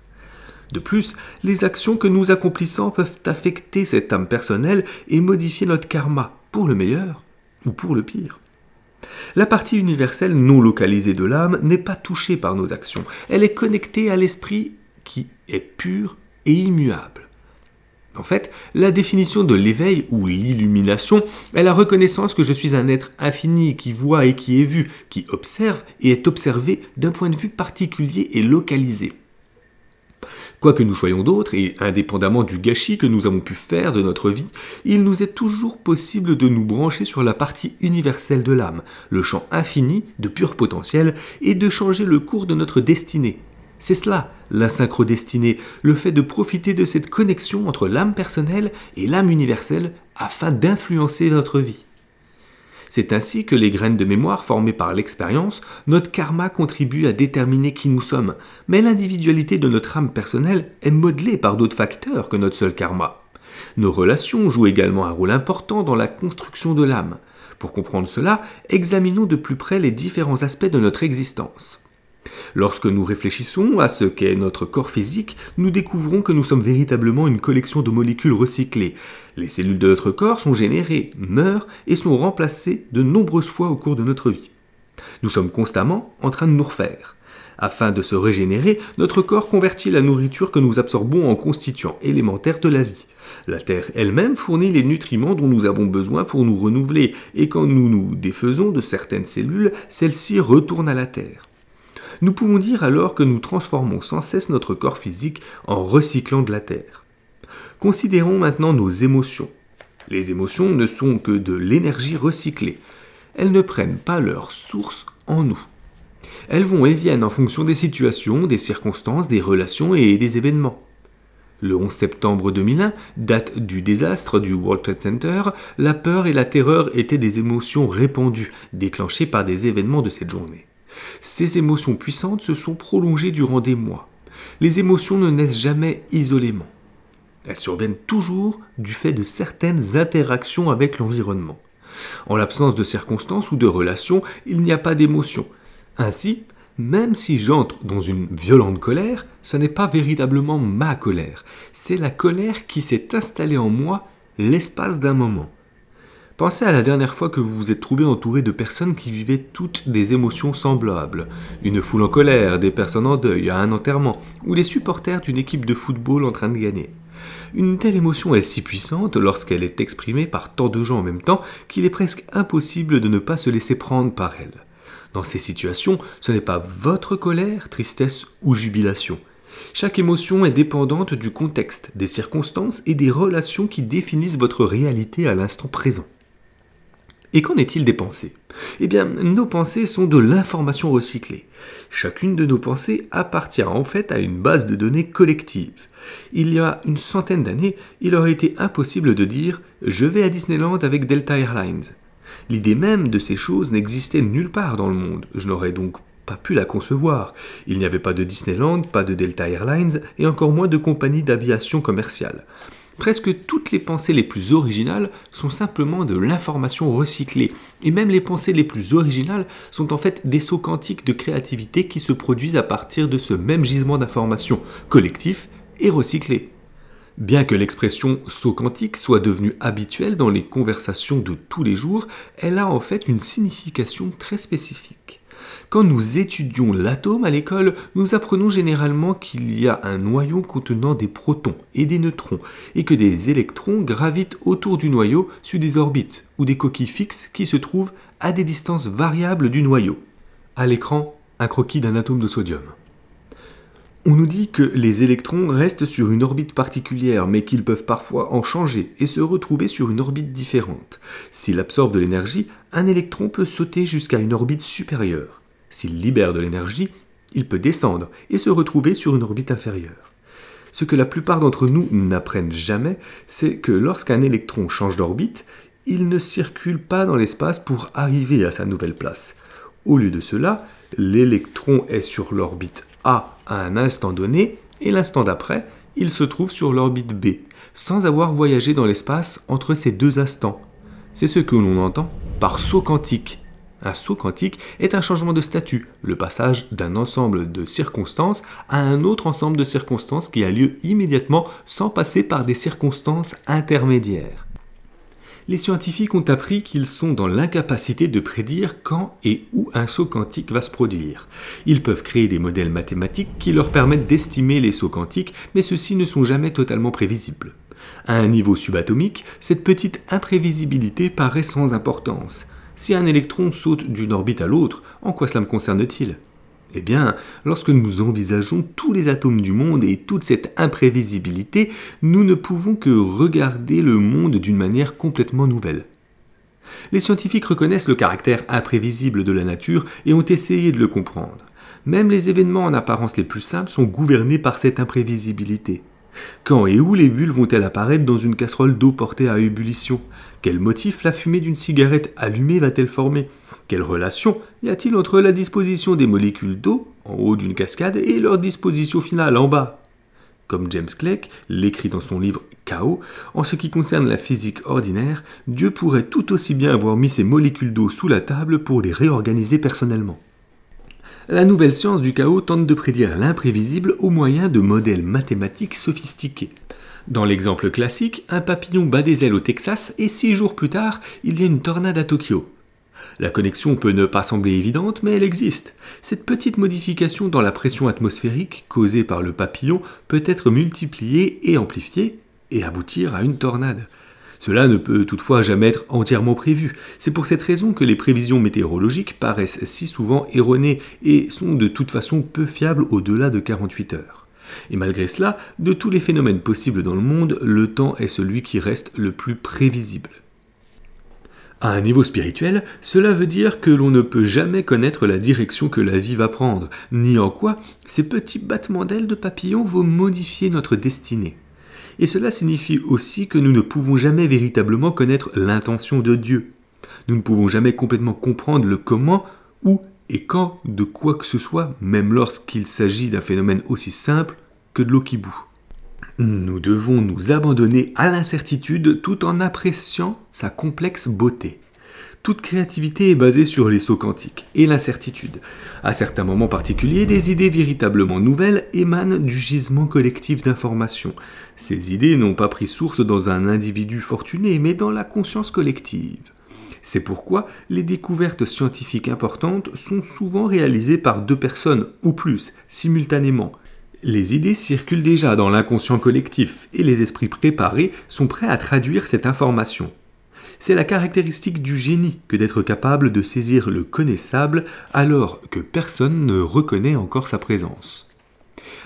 De plus, les actions que nous accomplissons peuvent affecter cette âme personnelle et modifier notre karma, pour le meilleur ou pour le pire. La partie universelle non localisée de l'âme n'est pas touchée par nos actions. Elle est connectée à l'esprit qui est pur et immuable. En fait, la définition de l'éveil ou l'illumination est la reconnaissance que je suis un être infini qui voit et qui est vu, qui observe et est observé d'un point de vue particulier et localisé. Quoi que nous soyons d'autres, et indépendamment du gâchis que nous avons pu faire de notre vie, il nous est toujours possible de nous brancher sur la partie universelle de l'âme, le champ infini de pur potentiel, et de changer le cours de notre destinée. C'est cela, la synchrodestinée, le fait de profiter de cette connexion entre l'âme personnelle et l'âme universelle afin d'influencer notre vie. C'est ainsi que les graines de mémoire formées par l'expérience, notre karma contribue à déterminer qui nous sommes. Mais l'individualité de notre âme personnelle est modelée par d'autres facteurs que notre seul karma. Nos relations jouent également un rôle important dans la construction de l'âme. Pour comprendre cela, examinons de plus près les différents aspects de notre existence. Lorsque nous réfléchissons à ce qu'est notre corps physique, nous découvrons que nous sommes véritablement une collection de molécules recyclées. Les cellules de notre corps sont générées, meurent et sont remplacées de nombreuses fois au cours de notre vie. Nous sommes constamment en train de nous refaire. Afin de se régénérer, notre corps convertit la nourriture que nous absorbons en constituants élémentaires de la vie. La Terre elle-même fournit les nutriments dont nous avons besoin pour nous renouveler, et quand nous nous défaisons de certaines cellules, celles-ci retournent à la Terre. Nous pouvons dire alors que nous transformons sans cesse notre corps physique en recyclant de la terre. Considérons maintenant nos émotions. Les émotions ne sont que de l'énergie recyclée. Elles ne prennent pas leur source en nous. Elles vont et viennent en fonction des situations, des circonstances, des relations et des événements. Le 11 septembre 2001, date du désastre du World Trade Center, la peur et la terreur étaient des émotions répandues, déclenchées par des événements de cette journée. Ces émotions puissantes se sont prolongées durant des mois. Les émotions ne naissent jamais isolément. Elles surviennent toujours du fait de certaines interactions avec l'environnement. En l'absence de circonstances ou de relations, il n'y a pas d'émotion. Ainsi, même si j'entre dans une violente colère, ce n'est pas véritablement ma colère. C'est la colère qui s'est installée en moi l'espace d'un moment. Pensez à la dernière fois que vous vous êtes trouvé entouré de personnes qui vivaient toutes des émotions semblables. Une foule en colère, des personnes en deuil, à un enterrement, ou les supporters d'une équipe de football en train de gagner. Une telle émotion est si puissante lorsqu'elle est exprimée par tant de gens en même temps qu'il est presque impossible de ne pas se laisser prendre par elle. Dans ces situations, ce n'est pas votre colère, tristesse ou jubilation. Chaque émotion est dépendante du contexte, des circonstances et des relations qui définissent votre réalité à l'instant présent. Et qu'en est-il des pensées ? Eh bien, nos pensées sont de l'information recyclée. Chacune de nos pensées appartient en fait à une base de données collective. Il y a une centaine d'années, il aurait été impossible de dire « je vais à Disneyland avec Delta Airlines ». L'idée même de ces choses n'existait nulle part dans le monde. Je n'aurais donc pas pu la concevoir. Il n'y avait pas de Disneyland, pas de Delta Airlines et encore moins de compagnies d'aviation commerciale. Presque toutes les pensées les plus originales sont simplement de l'information recyclée. Et même les pensées les plus originales sont en fait des sauts quantiques de créativité qui se produisent à partir de ce même gisement d'information collectif et recyclé. Bien que l'expression saut quantique soit devenue habituelle dans les conversations de tous les jours, elle a en fait une signification très spécifique. Quand nous étudions l'atome à l'école, nous apprenons généralement qu'il y a un noyau contenant des protons et des neutrons, et que des électrons gravitent autour du noyau sur des orbites ou des coquilles fixes qui se trouvent à des distances variables du noyau. À l'écran, un croquis d'un atome de sodium. On nous dit que les électrons restent sur une orbite particulière, mais qu'ils peuvent parfois en changer et se retrouver sur une orbite différente. S'il absorbe de l'énergie, un électron peut sauter jusqu'à une orbite supérieure. S'il libère de l'énergie, il peut descendre et se retrouver sur une orbite inférieure. Ce que la plupart d'entre nous n'apprennent jamais, c'est que lorsqu'un électron change d'orbite, il ne circule pas dans l'espace pour arriver à sa nouvelle place. Au lieu de cela, l'électron est sur l'orbite A à un instant donné, et l'instant d'après, il se trouve sur l'orbite B, sans avoir voyagé dans l'espace entre ces deux instants. C'est ce que l'on entend par saut quantique. Un saut quantique est un changement de statut, le passage d'un ensemble de circonstances à un autre ensemble de circonstances qui a lieu immédiatement sans passer par des circonstances intermédiaires. Les scientifiques ont appris qu'ils sont dans l'incapacité de prédire quand et où un saut quantique va se produire. Ils peuvent créer des modèles mathématiques qui leur permettent d'estimer les sauts quantiques, mais ceux-ci ne sont jamais totalement prévisibles. À un niveau subatomique, cette petite imprévisibilité paraît sans importance. Si un électron saute d'une orbite à l'autre, en quoi cela me concerne-t-il ? Eh bien, lorsque nous envisageons tous les atomes du monde et toute cette imprévisibilité, nous ne pouvons que regarder le monde d'une manière complètement nouvelle. Les scientifiques reconnaissent le caractère imprévisible de la nature et ont essayé de le comprendre. Même les événements en apparence les plus simples sont gouvernés par cette imprévisibilité. Quand et où les bulles vont-elles apparaître dans une casserole d'eau portée à ébullition? Quel motif la fumée d'une cigarette allumée va-t-elle former? Quelle relation y a-t-il entre la disposition des molécules d'eau en haut d'une cascade et leur disposition finale en bas? Comme James Clerk l'écrit dans son livre Chaos, en ce qui concerne la physique ordinaire, Dieu pourrait tout aussi bien avoir mis ces molécules d'eau sous la table pour les réorganiser personnellement. La nouvelle science du chaos tente de prédire l'imprévisible au moyen de modèles mathématiques sophistiqués. Dans l'exemple classique, un papillon bat des ailes au Texas et 6 jours plus tard, il y a une tornade à Tokyo. La connexion peut ne pas sembler évidente, mais elle existe. Cette petite modification dans la pression atmosphérique causée par le papillon peut être multipliée et amplifiée et aboutir à une tornade. Cela ne peut toutefois jamais être entièrement prévu. C'est pour cette raison que les prévisions météorologiques paraissent si souvent erronées et sont de toute façon peu fiables au-delà de 48 heures. Et malgré cela, de tous les phénomènes possibles dans le monde, le temps est celui qui reste le plus prévisible. À un niveau spirituel, cela veut dire que l'on ne peut jamais connaître la direction que la vie va prendre, ni en quoi ces petits battements d'ailes de papillon vont modifier notre destinée. Et cela signifie aussi que nous ne pouvons jamais véritablement connaître l'intention de Dieu. Nous ne pouvons jamais complètement comprendre le comment, où et quand de quoi que ce soit, même lorsqu'il s'agit d'un phénomène aussi simple que de l'eau qui bout. Nous devons nous abandonner à l'incertitude tout en appréciant sa complexe beauté. Toute créativité est basée sur les sauts quantiques et l'incertitude. À certains moments particuliers, des idées véritablement nouvelles émanent du gisement collectif d'informations. Ces idées n'ont pas pris source dans un individu fortuné, mais dans la conscience collective. C'est pourquoi les découvertes scientifiques importantes sont souvent réalisées par 2 personnes ou plus, simultanément. Les idées circulent déjà dans l'inconscient collectif et les esprits préparés sont prêts à traduire cette information. C'est la caractéristique du génie que d'être capable de saisir le connaissable alors que personne ne reconnaît encore sa présence.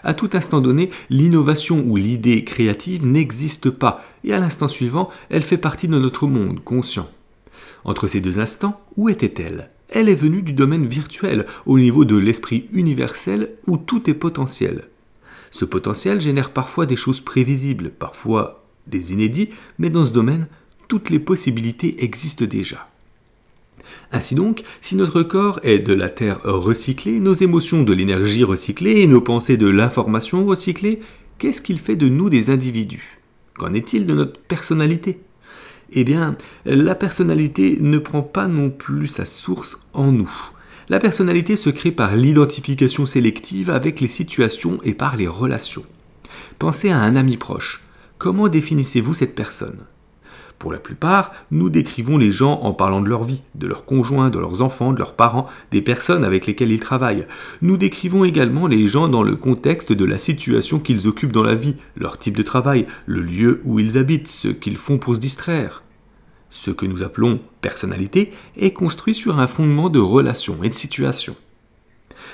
À tout instant donné, l'innovation ou l'idée créative n'existe pas et à l'instant suivant, elle fait partie de notre monde conscient. Entre ces 2 instants, où était-elle? Elle est venue du domaine virtuel, au niveau de l'esprit universel où tout est potentiel. Ce potentiel génère parfois des choses prévisibles, parfois des inédits, mais dans ce domaine, toutes les possibilités existent déjà. Ainsi donc, si notre corps est de la terre recyclée, nos émotions de l'énergie recyclée et nos pensées de l'information recyclée, qu'est-ce qu'il fait de nous des individus? Qu'en est-il de notre personnalité? Eh bien, la personnalité ne prend pas non plus sa source en nous. La personnalité se crée par l'identification sélective avec les situations et par les relations. Pensez à un ami proche. Comment définissez-vous cette personne? Pour la plupart, nous décrivons les gens en parlant de leur vie, de leurs conjoints, de leurs enfants, de leurs parents, des personnes avec lesquelles ils travaillent. Nous décrivons également les gens dans le contexte de la situation qu'ils occupent dans la vie, leur type de travail, le lieu où ils habitent, ce qu'ils font pour se distraire. Ce que nous appelons personnalité est construit sur un fondement de relations et de situations.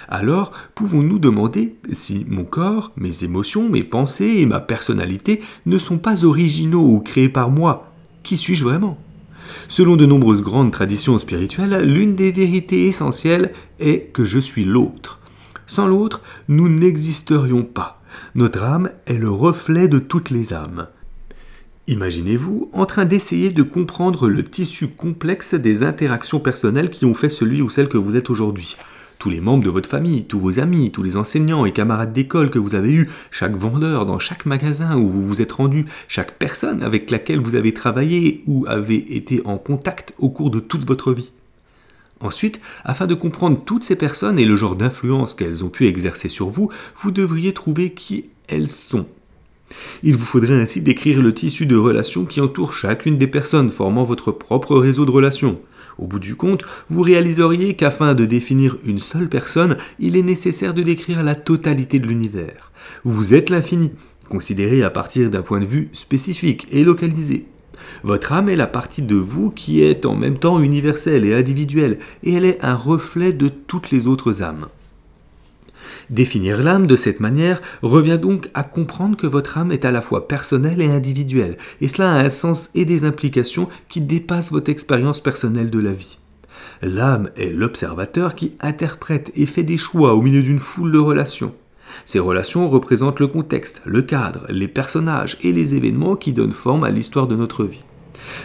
Alors, pouvons-nous demander si mon corps, mes émotions, mes pensées et ma personnalité ne sont pas originaux ou créés par moi? Qui suis-je vraiment? Selon de nombreuses grandes traditions spirituelles, l'une des vérités essentielles est que je suis l'autre. Sans l'autre, nous n'existerions pas. Notre âme est le reflet de toutes les âmes. Imaginez-vous en train d'essayer de comprendre le tissu complexe des interactions personnelles qui ont fait celui ou celle que vous êtes aujourd'hui. Tous les membres de votre famille, tous vos amis, tous les enseignants et camarades d'école que vous avez eus, chaque vendeur dans chaque magasin où vous vous êtes rendu, chaque personne avec laquelle vous avez travaillé ou avez été en contact au cours de toute votre vie. Ensuite, afin de comprendre toutes ces personnes et le genre d'influence qu'elles ont pu exercer sur vous, vous devriez trouver qui elles sont. Il vous faudrait ainsi décrire le tissu de relations qui entoure chacune des personnes formant votre propre réseau de relations. Au bout du compte, vous réaliseriez qu'afin de définir une seule personne, il est nécessaire de décrire la totalité de l'univers. Vous êtes l'infini, considéré à partir d'un point de vue spécifique et localisé. Votre âme est la partie de vous qui est en même temps universelle et individuelle, et elle est un reflet de toutes les autres âmes. Définir l'âme de cette manière revient donc à comprendre que votre âme est à la fois personnelle et individuelle, et cela a un sens et des implications qui dépassent votre expérience personnelle de la vie. L'âme est l'observateur qui interprète et fait des choix au milieu d'une foule de relations. Ces relations représentent le contexte, le cadre, les personnages et les événements qui donnent forme à l'histoire de notre vie.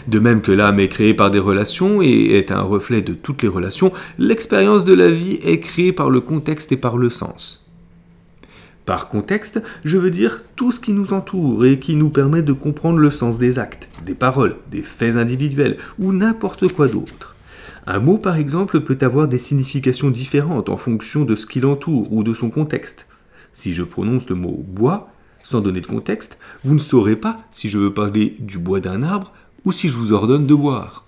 De même que l'âme est créée par des relations et est un reflet de toutes les relations, l'expérience de la vie est créée par le contexte et par le sens. Par contexte, je veux dire tout ce qui nous entoure et qui nous permet de comprendre le sens des actes, des paroles, des faits individuels ou n'importe quoi d'autre. Un mot, par exemple, peut avoir des significations différentes en fonction de ce qui l'entoure ou de son contexte. Si je prononce le mot « bois », sans donner de contexte, vous ne saurez pas si je veux parler du bois d'un arbre ou si je vous ordonne de boire.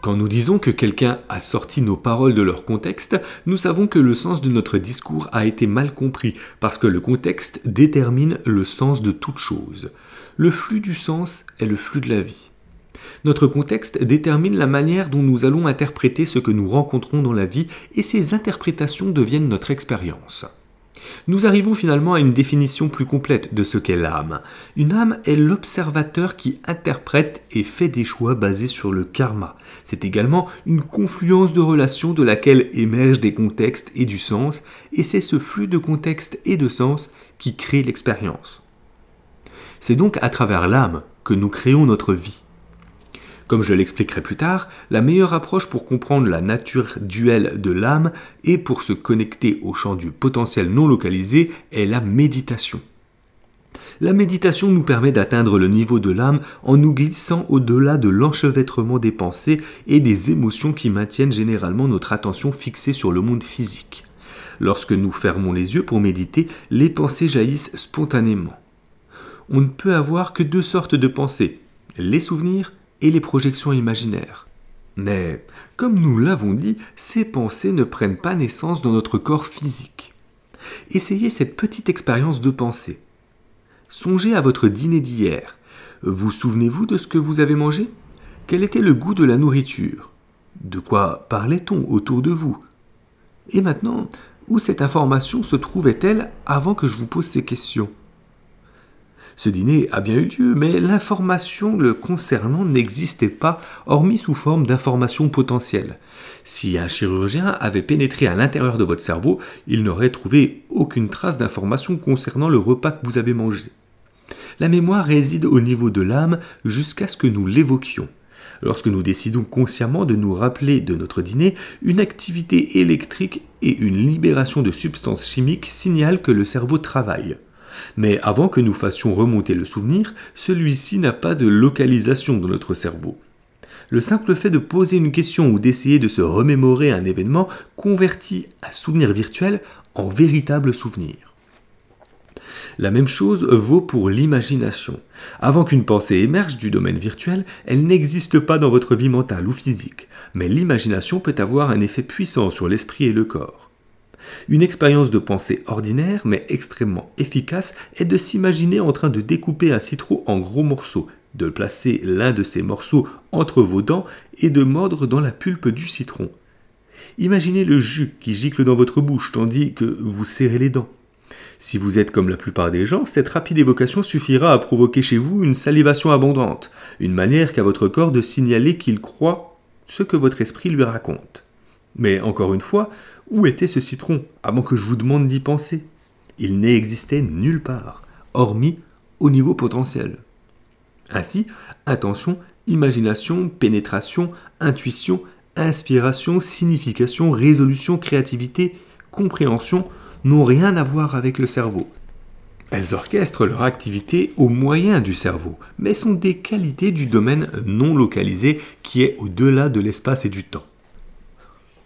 Quand nous disons que quelqu'un a sorti nos paroles de leur contexte, nous savons que le sens de notre discours a été mal compris, parce que le contexte détermine le sens de toute chose. Le flux du sens est le flux de la vie. Notre contexte détermine la manière dont nous allons interpréter ce que nous rencontrons dans la vie, et ces interprétations deviennent notre expérience. Nous arrivons finalement à une définition plus complète de ce qu'est l'âme. Une âme est l'observateur qui interprète et fait des choix basés sur le karma. C'est également une confluence de relations de laquelle émergent des contextes et du sens, et c'est ce flux de contexte et de sens qui crée l'expérience. C'est donc à travers l'âme que nous créons notre vie. Comme je l'expliquerai plus tard, la meilleure approche pour comprendre la nature duelle de l'âme et pour se connecter au champ du potentiel non localisé est la méditation. La méditation nous permet d'atteindre le niveau de l'âme en nous glissant au-delà de l'enchevêtrement des pensées et des émotions qui maintiennent généralement notre attention fixée sur le monde physique. Lorsque nous fermons les yeux pour méditer, les pensées jaillissent spontanément. On ne peut avoir que deux sortes de pensées, les souvenirs et les projections imaginaires. Mais, comme nous l'avons dit, ces pensées ne prennent pas naissance dans notre corps physique. Essayez cette petite expérience de pensée. Songez à votre dîner d'hier. Vous souvenez-vous de ce que vous avez mangé? Quel était le goût de la nourriture? De quoi parlait-on autour de vous? Et maintenant, où cette information se trouvait-elle avant que je vous pose ces questions? Ce dîner a bien eu lieu, mais l'information le concernant n'existait pas, hormis sous forme d'informations potentielles. Si un chirurgien avait pénétré à l'intérieur de votre cerveau, il n'aurait trouvé aucune trace d'information concernant le repas que vous avez mangé. La mémoire réside au niveau de l'âme jusqu'à ce que nous l'évoquions. Lorsque nous décidons consciemment de nous rappeler de notre dîner, une activité électrique et une libération de substances chimiques signalent que le cerveau travaille. Mais avant que nous fassions remonter le souvenir, celui-ci n'a pas de localisation dans notre cerveau. Le simple fait de poser une question ou d'essayer de se remémorer un événement convertit un souvenir virtuel en véritable souvenir. La même chose vaut pour l'imagination. Avant qu'une pensée émerge du domaine virtuel, elle n'existe pas dans votre vie mentale ou physique, mais l'imagination peut avoir un effet puissant sur l'esprit et le corps. Une expérience de pensée ordinaire, mais extrêmement efficace, est de s'imaginer en train de découper un citron en gros morceaux, de placer l'un de ces morceaux entre vos dents et de mordre dans la pulpe du citron. Imaginez le jus qui gicle dans votre bouche tandis que vous serrez les dents. Si vous êtes comme la plupart des gens, cette rapide évocation suffira à provoquer chez vous une salivation abondante, une manière qu'a votre corps de signaler qu'il croit ce que votre esprit lui raconte. Mais encore une fois, où était ce citron avant que je vous demande d'y penser? Il n'existait nulle part, hormis au niveau potentiel. Ainsi, intention, imagination, pénétration, intuition, inspiration, signification, résolution, créativité, compréhension n'ont rien à voir avec le cerveau. Elles orchestrent leur activité au moyen du cerveau, mais sont des qualités du domaine non localisé qui est au-delà de l'espace et du temps.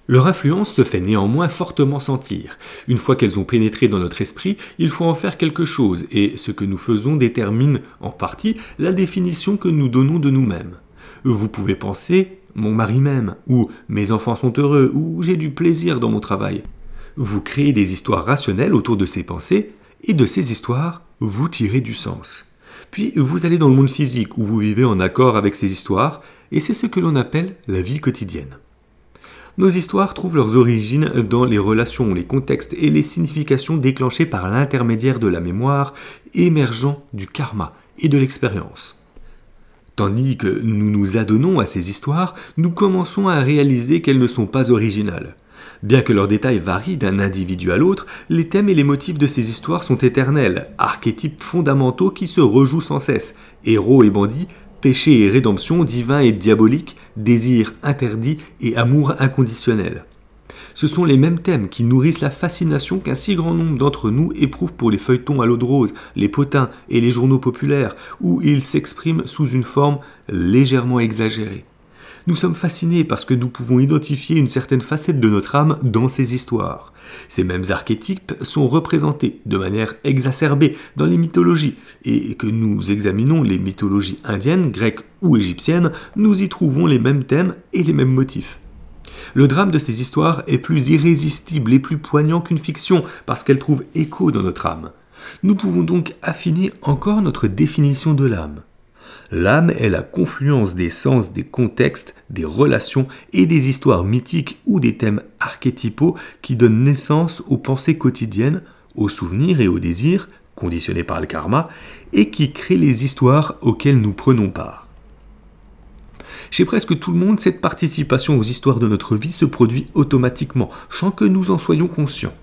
Leur influence se fait néanmoins fortement sentir. Une fois qu'elles ont pénétré dans notre esprit, il faut en faire quelque chose, et ce que nous faisons détermine, en partie, la définition que nous donnons de nous-mêmes. Vous pouvez penser « mon mari m'aime » ou « mes enfants sont heureux » ou « j'ai du plaisir dans mon travail ». Vous créez des histoires rationnelles autour de ces pensées, et de ces histoires, vous tirez du sens. Puis vous allez dans le monde physique où vous vivez en accord avec ces histoires, et c'est ce que l'on appelle la vie quotidienne. Nos histoires trouvent leurs origines dans les relations, les contextes et les significations déclenchées par l'intermédiaire de la mémoire émergeant du karma et de l'expérience. Tandis que nous nous adonnons à ces histoires, nous commençons à réaliser qu'elles ne sont pas originales. Bien que leurs détails varient d'un individu à l'autre, les thèmes et les motifs de ces histoires sont éternels, archétypes fondamentaux qui se rejouent sans cesse, héros et bandits, péché et rédemption, divin et diabolique, désir interdit et amour inconditionnel. Ce sont les mêmes thèmes qui nourrissent la fascination qu'un si grand nombre d'entre nous éprouvent pour les feuilletons à l'eau de rose, les potins et les journaux populaires, où ils s'expriment sous une forme légèrement exagérée. Nous sommes fascinés parce que nous pouvons identifier une certaine facette de notre âme dans ces histoires. Ces mêmes archétypes sont représentés de manière exacerbée dans les mythologies, et que nous examinons les mythologies indiennes, grecques ou égyptiennes, nous y trouvons les mêmes thèmes et les mêmes motifs. Le drame de ces histoires est plus irrésistible et plus poignant qu'une fiction parce qu'elle trouve écho dans notre âme. Nous pouvons donc affiner encore notre définition de l'âme. L'âme est la confluence des sens, des contextes, des relations et des histoires mythiques ou des thèmes archétypaux qui donnent naissance aux pensées quotidiennes, aux souvenirs et aux désirs, conditionnés par le karma, et qui créent les histoires auxquelles nous prenons part. Chez presque tout le monde, cette participation aux histoires de notre vie se produit automatiquement, sans que nous en soyons conscients.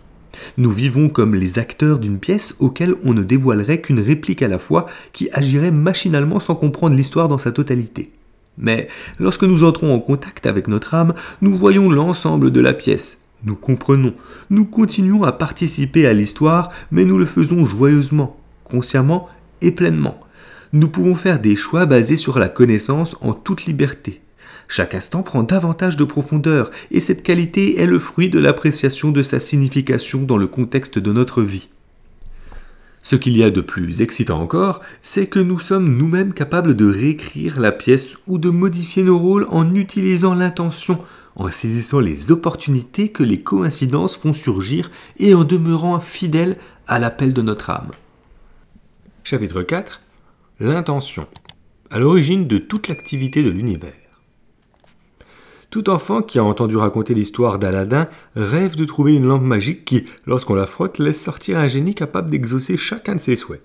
Nous vivons comme les acteurs d'une pièce auquel on ne dévoilerait qu'une réplique à la fois qui agirait machinalement sans comprendre l'histoire dans sa totalité. Mais lorsque nous entrons en contact avec notre âme, nous voyons l'ensemble de la pièce. Nous comprenons, nous continuons à participer à l'histoire, mais nous le faisons joyeusement, consciemment et pleinement. Nous pouvons faire des choix basés sur la connaissance en toute liberté. Chaque instant prend davantage de profondeur, et cette qualité est le fruit de l'appréciation de sa signification dans le contexte de notre vie. Ce qu'il y a de plus excitant encore, c'est que nous sommes nous-mêmes capables de réécrire la pièce ou de modifier nos rôles en utilisant l'intention, en saisissant les opportunités que les coïncidences font surgir et en demeurant fidèles à l'appel de notre âme. Chapitre 4. L'intention, à l'origine de toute l'activité de l'univers. Tout enfant qui a entendu raconter l'histoire d'Aladin rêve de trouver une lampe magique qui, lorsqu'on la frotte, laisse sortir un génie capable d'exaucer chacun de ses souhaits.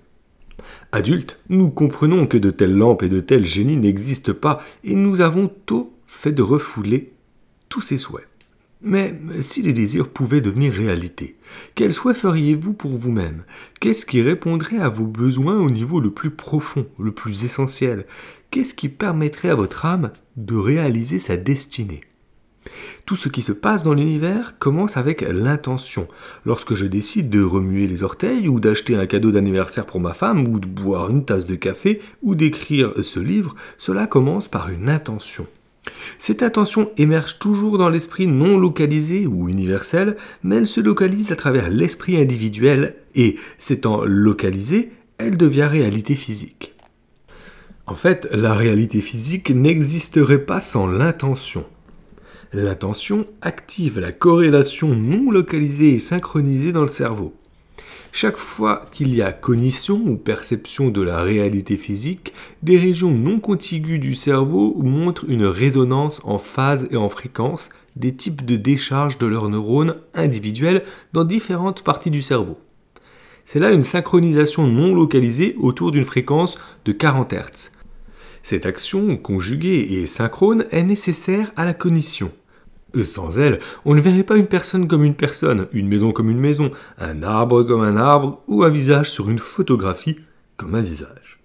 Adultes, nous comprenons que de telles lampes et de tels génies n'existent pas et nous avons tôt fait de refouler tous ces souhaits. Mais si les désirs pouvaient devenir réalité, quels souhaits feriez-vous pour vous-même? Qu'est-ce qui répondrait à vos besoins au niveau le plus profond, le plus essentiel? Qu'est-ce qui permettrait à votre âme de réaliser sa destinée? Tout ce qui se passe dans l'univers commence avec l'intention. Lorsque je décide de remuer les orteils ou d'acheter un cadeau d'anniversaire pour ma femme ou de boire une tasse de café ou d'écrire ce livre, cela commence par une intention. Cette intention émerge toujours dans l'esprit non localisé ou universel, mais elle se localise à travers l'esprit individuel et, s'étant localisée, elle devient réalité physique. En fait, la réalité physique n'existerait pas sans l'intention. L'intention active la corrélation non localisée et synchronisée dans le cerveau. Chaque fois qu'il y a cognition ou perception de la réalité physique, des régions non contiguës du cerveau montrent une résonance en phase et en fréquence des types de décharge de leurs neurones individuels dans différentes parties du cerveau. C'est là une synchronisation non localisée autour d'une fréquence de 40 Hz. Cette action conjuguée et synchrone est nécessaire à la cognition. Sans elle, on ne verrait pas une personne comme une personne, une maison comme une maison, un arbre comme un arbre, ou un visage sur une photographie comme un visage.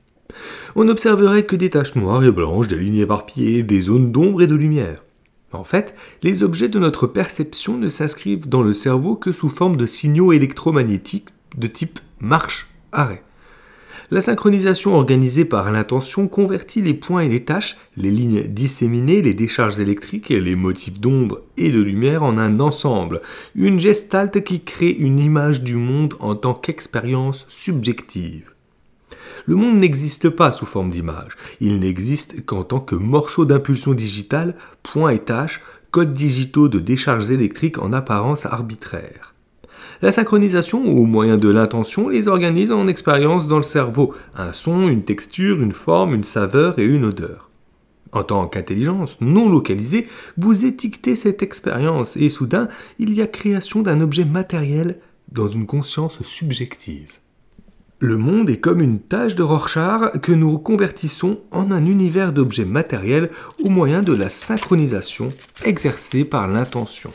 On n'observerait que des taches noires et blanches, des lignes éparpillées, des zones d'ombre et de lumière. En fait, les objets de notre perception ne s'inscrivent dans le cerveau que sous forme de signaux électromagnétiques de type marche-arrêt. La synchronisation organisée par l'intention convertit les points et les taches, les lignes disséminées, les décharges électriques, les motifs d'ombre et de lumière en un ensemble, une gestalt qui crée une image du monde en tant qu'expérience subjective. Le monde n'existe pas sous forme d'image, il n'existe qu'en tant que morceau d'impulsion digitale, points et taches, codes digitaux de décharges électriques en apparence arbitraires. La synchronisation, au moyen de l'intention, les organise en expériences dans le cerveau, un son, une texture, une forme, une saveur et une odeur. En tant qu'intelligence non localisée, vous étiquetez cette expérience et soudain, il y a création d'un objet matériel dans une conscience subjective. Le monde est comme une tâche de Rorschach que nous convertissons en un univers d'objets matériels au moyen de la synchronisation exercée par l'intention.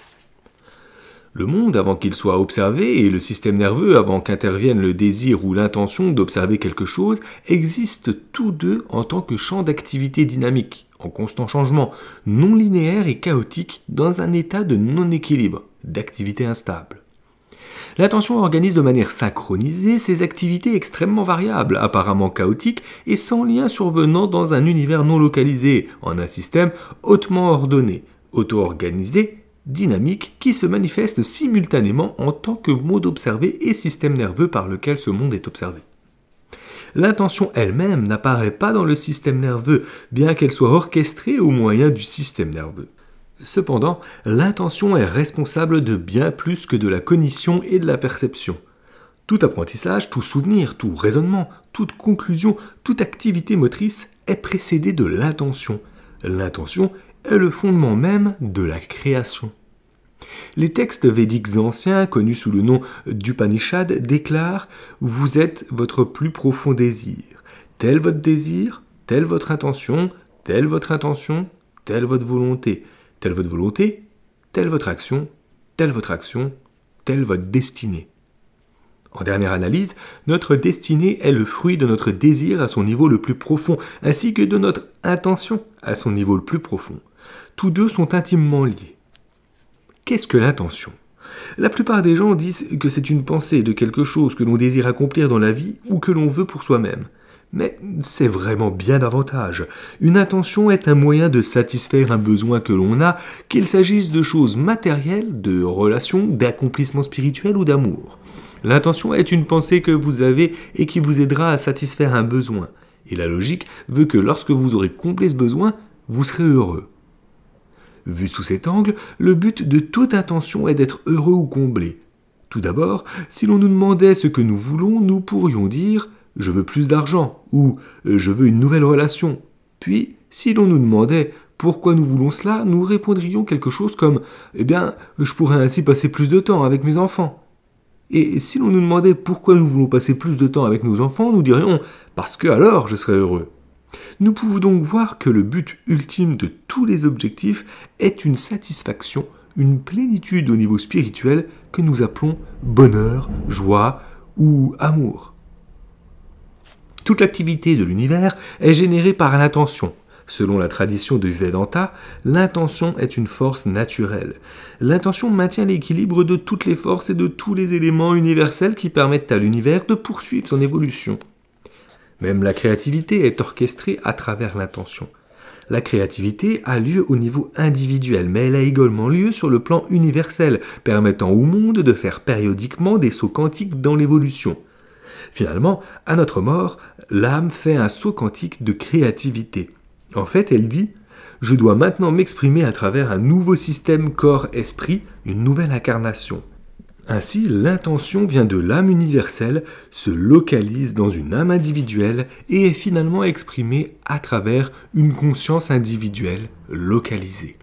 Le monde avant qu'il soit observé et le système nerveux avant qu'intervienne le désir ou l'intention d'observer quelque chose existent tous deux en tant que champs d'activité dynamique, en constant changement, non linéaire et chaotique dans un état de non-équilibre, d'activité instable. L'attention organise de manière synchronisée ces activités extrêmement variables, apparemment chaotiques et sans lien survenant dans un univers non localisé, en un système hautement ordonné, auto-organisé, dynamique, qui se manifeste simultanément en tant que mode observé et système nerveux par lequel ce monde est observé. L'intention elle-même n'apparaît pas dans le système nerveux, bien qu'elle soit orchestrée au moyen du système nerveux. Cependant, l'intention est responsable de bien plus que de la cognition et de la perception. Tout apprentissage, tout souvenir, tout raisonnement, toute conclusion, toute activité motrice est précédé de l'intention. L'intention est le fondement même de la création. Les textes védiques anciens, connus sous le nom d'Upanishad, déclarent « Vous êtes votre plus profond désir. Tel votre désir, telle votre intention, telle votre intention, telle votre volonté. Telle votre volonté, telle votre action, telle votre action, telle votre destinée. » En dernière analyse, notre destinée est le fruit de notre désir à son niveau le plus profond, ainsi que de notre intention à son niveau le plus profond. Tous deux sont intimement liés. Qu'est-ce que l'intention ? La plupart des gens disent que c'est une pensée de quelque chose que l'on désire accomplir dans la vie ou que l'on veut pour soi-même. Mais c'est vraiment bien davantage. Une intention est un moyen de satisfaire un besoin que l'on a, qu'il s'agisse de choses matérielles, de relations, d'accomplissements spirituels ou d'amour. L'intention est une pensée que vous avez et qui vous aidera à satisfaire un besoin. Et la logique veut que lorsque vous aurez comblé ce besoin, vous serez heureux. Vu sous cet angle, le but de toute intention est d'être heureux ou comblé. Tout d'abord, si l'on nous demandait ce que nous voulons, nous pourrions dire « je veux plus d'argent » ou « je veux une nouvelle relation ». Puis, si l'on nous demandait pourquoi nous voulons cela, nous répondrions quelque chose comme « eh bien, je pourrais ainsi passer plus de temps avec mes enfants ». Et si l'on nous demandait pourquoi nous voulons passer plus de temps avec nos enfants, nous dirions « parce que alors je serai heureux ». Nous pouvons donc voir que le but ultime de tous les objectifs est une satisfaction, une plénitude au niveau spirituel que nous appelons bonheur, joie ou amour. Toute l'activité de l'univers est générée par l'intention. Selon la tradition de Vedanta, l'intention est une force naturelle. L'intention maintient l'équilibre de toutes les forces et de tous les éléments universels qui permettent à l'univers de poursuivre son évolution. Même la créativité est orchestrée à travers l'intention. La créativité a lieu au niveau individuel, mais elle a également lieu sur le plan universel, permettant au monde de faire périodiquement des sauts quantiques dans l'évolution. Finalement, à notre mort, l'âme fait un saut quantique de créativité. En fait, elle dit « Je dois maintenant m'exprimer à travers un nouveau système corps-esprit, une nouvelle incarnation ». Ainsi, l'intention vient de l'âme universelle, se localise dans une âme individuelle et est finalement exprimée à travers une conscience individuelle localisée.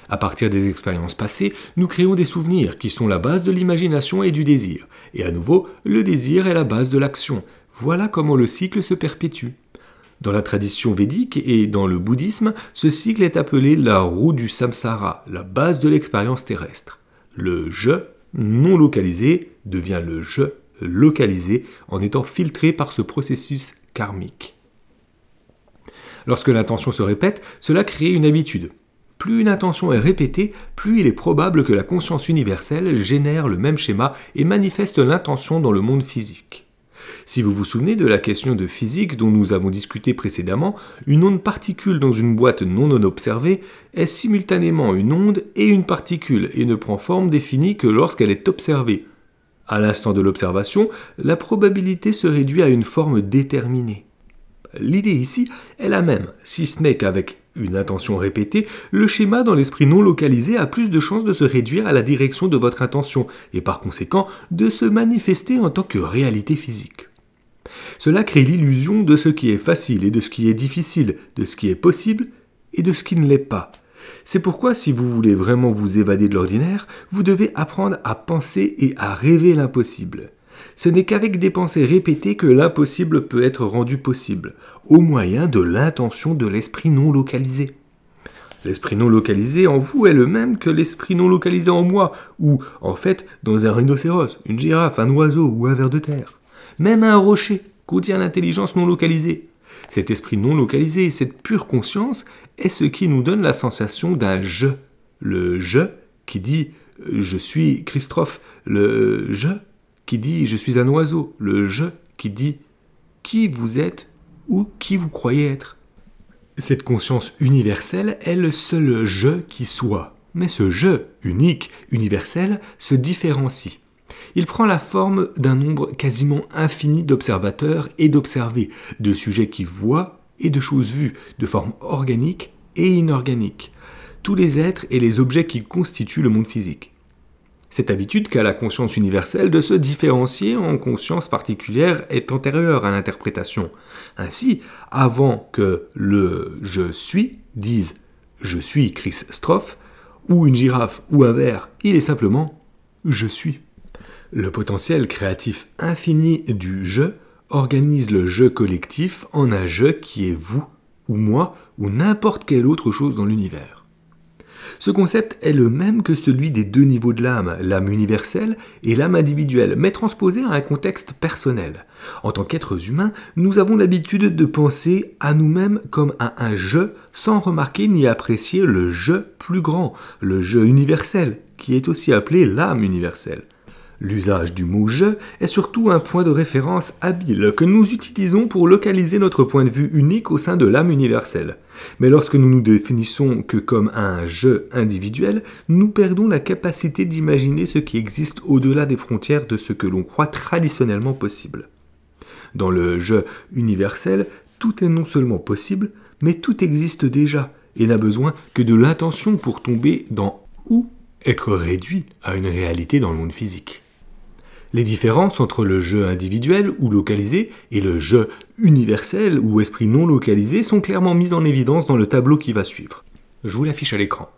À partir des expériences passées, nous créons des souvenirs qui sont la base de l'imagination et du désir. Et à nouveau, le désir est la base de l'action. Voilà comment le cycle se perpétue. Dans la tradition védique et dans le bouddhisme, ce cycle est appelé la roue du samsara, la base de l'expérience terrestre. Le « je » non localisé devient le « je » localisé en étant filtré par ce processus karmique. Lorsque l'intention se répète, cela crée une habitude. Plus une intention est répétée, plus il est probable que la conscience universelle génère le même schéma et manifeste l'intention dans le monde physique. Si vous vous souvenez de la question de physique dont nous avons discuté précédemment, une onde particule dans une boîte non observée est simultanément une onde et une particule et ne prend forme définie que lorsqu'elle est observée. À l'instant de l'observation, la probabilité se réduit à une forme déterminée. L'idée ici est la même, si ce n'est qu'avec une intention répétée, le schéma dans l'esprit non localisé a plus de chances de se réduire à la direction de votre intention et par conséquent de se manifester en tant que réalité physique. Cela crée l'illusion de ce qui est facile et de ce qui est difficile, de ce qui est possible et de ce qui ne l'est pas. C'est pourquoi si vous voulez vraiment vous évader de l'ordinaire, vous devez apprendre à penser et à rêver l'impossible. Ce n'est qu'avec des pensées répétées que l'impossible peut être rendu possible, au moyen de l'intention de l'esprit non localisé. L'esprit non localisé en vous est le même que l'esprit non localisé en moi, ou, en fait, dans un rhinocéros, une girafe, un oiseau ou un ver de terre. Même un rocher contient l'intelligence non localisée. Cet esprit non localisé, cette pure conscience, est ce qui nous donne la sensation d'un « je ». Le « je » qui dit « je suis Christophe », le « je » qui dit « je suis un oiseau », le « je » qui dit « qui vous êtes » ou « qui vous croyez être ». Cette conscience universelle est le seul « je » qui soit. Mais ce « je » unique, universel, se différencie. Il prend la forme d'un nombre quasiment infini d'observateurs et d'observés, de sujets qui voient et de choses vues, de formes organiques et inorganiques. Tous les êtres et les objets qui constituent le monde physique. Cette habitude qu'a la conscience universelle de se différencier en conscience particulière est antérieure à l'interprétation. Ainsi, avant que le « je suis » dise « je suis Christophe » ou une girafe ou un ver, il est simplement « je suis ». Le potentiel créatif infini du « je » organise le « je » collectif en un « je » qui est vous, ou moi, ou n'importe quelle autre chose dans l'univers. Ce concept est le même que celui des deux niveaux de l'âme universelle et l'âme individuelle, mais transposé à un contexte personnel. En tant qu'êtres humains, nous avons l'habitude de penser à nous-mêmes comme à un « je » sans remarquer ni apprécier le « je » plus grand, le « je » universel, qui est aussi appelé l'âme universelle. L'usage du mot « je » est surtout un point de référence habile que nous utilisons pour localiser notre point de vue unique au sein de l'âme universelle. Mais lorsque nous nous définissons que comme un « je » individuel, nous perdons la capacité d'imaginer ce qui existe au-delà des frontières de ce que l'on croit traditionnellement possible. Dans le « je » universel, tout est non seulement possible, mais tout existe déjà et n'a besoin que de l'intention pour tomber dans ou être réduit à une réalité dans le monde physique. Les différences entre le « je » individuel ou localisé et le « je » universel ou esprit non localisé sont clairement mises en évidence dans le tableau qui va suivre. Je vous l'affiche à l'écran.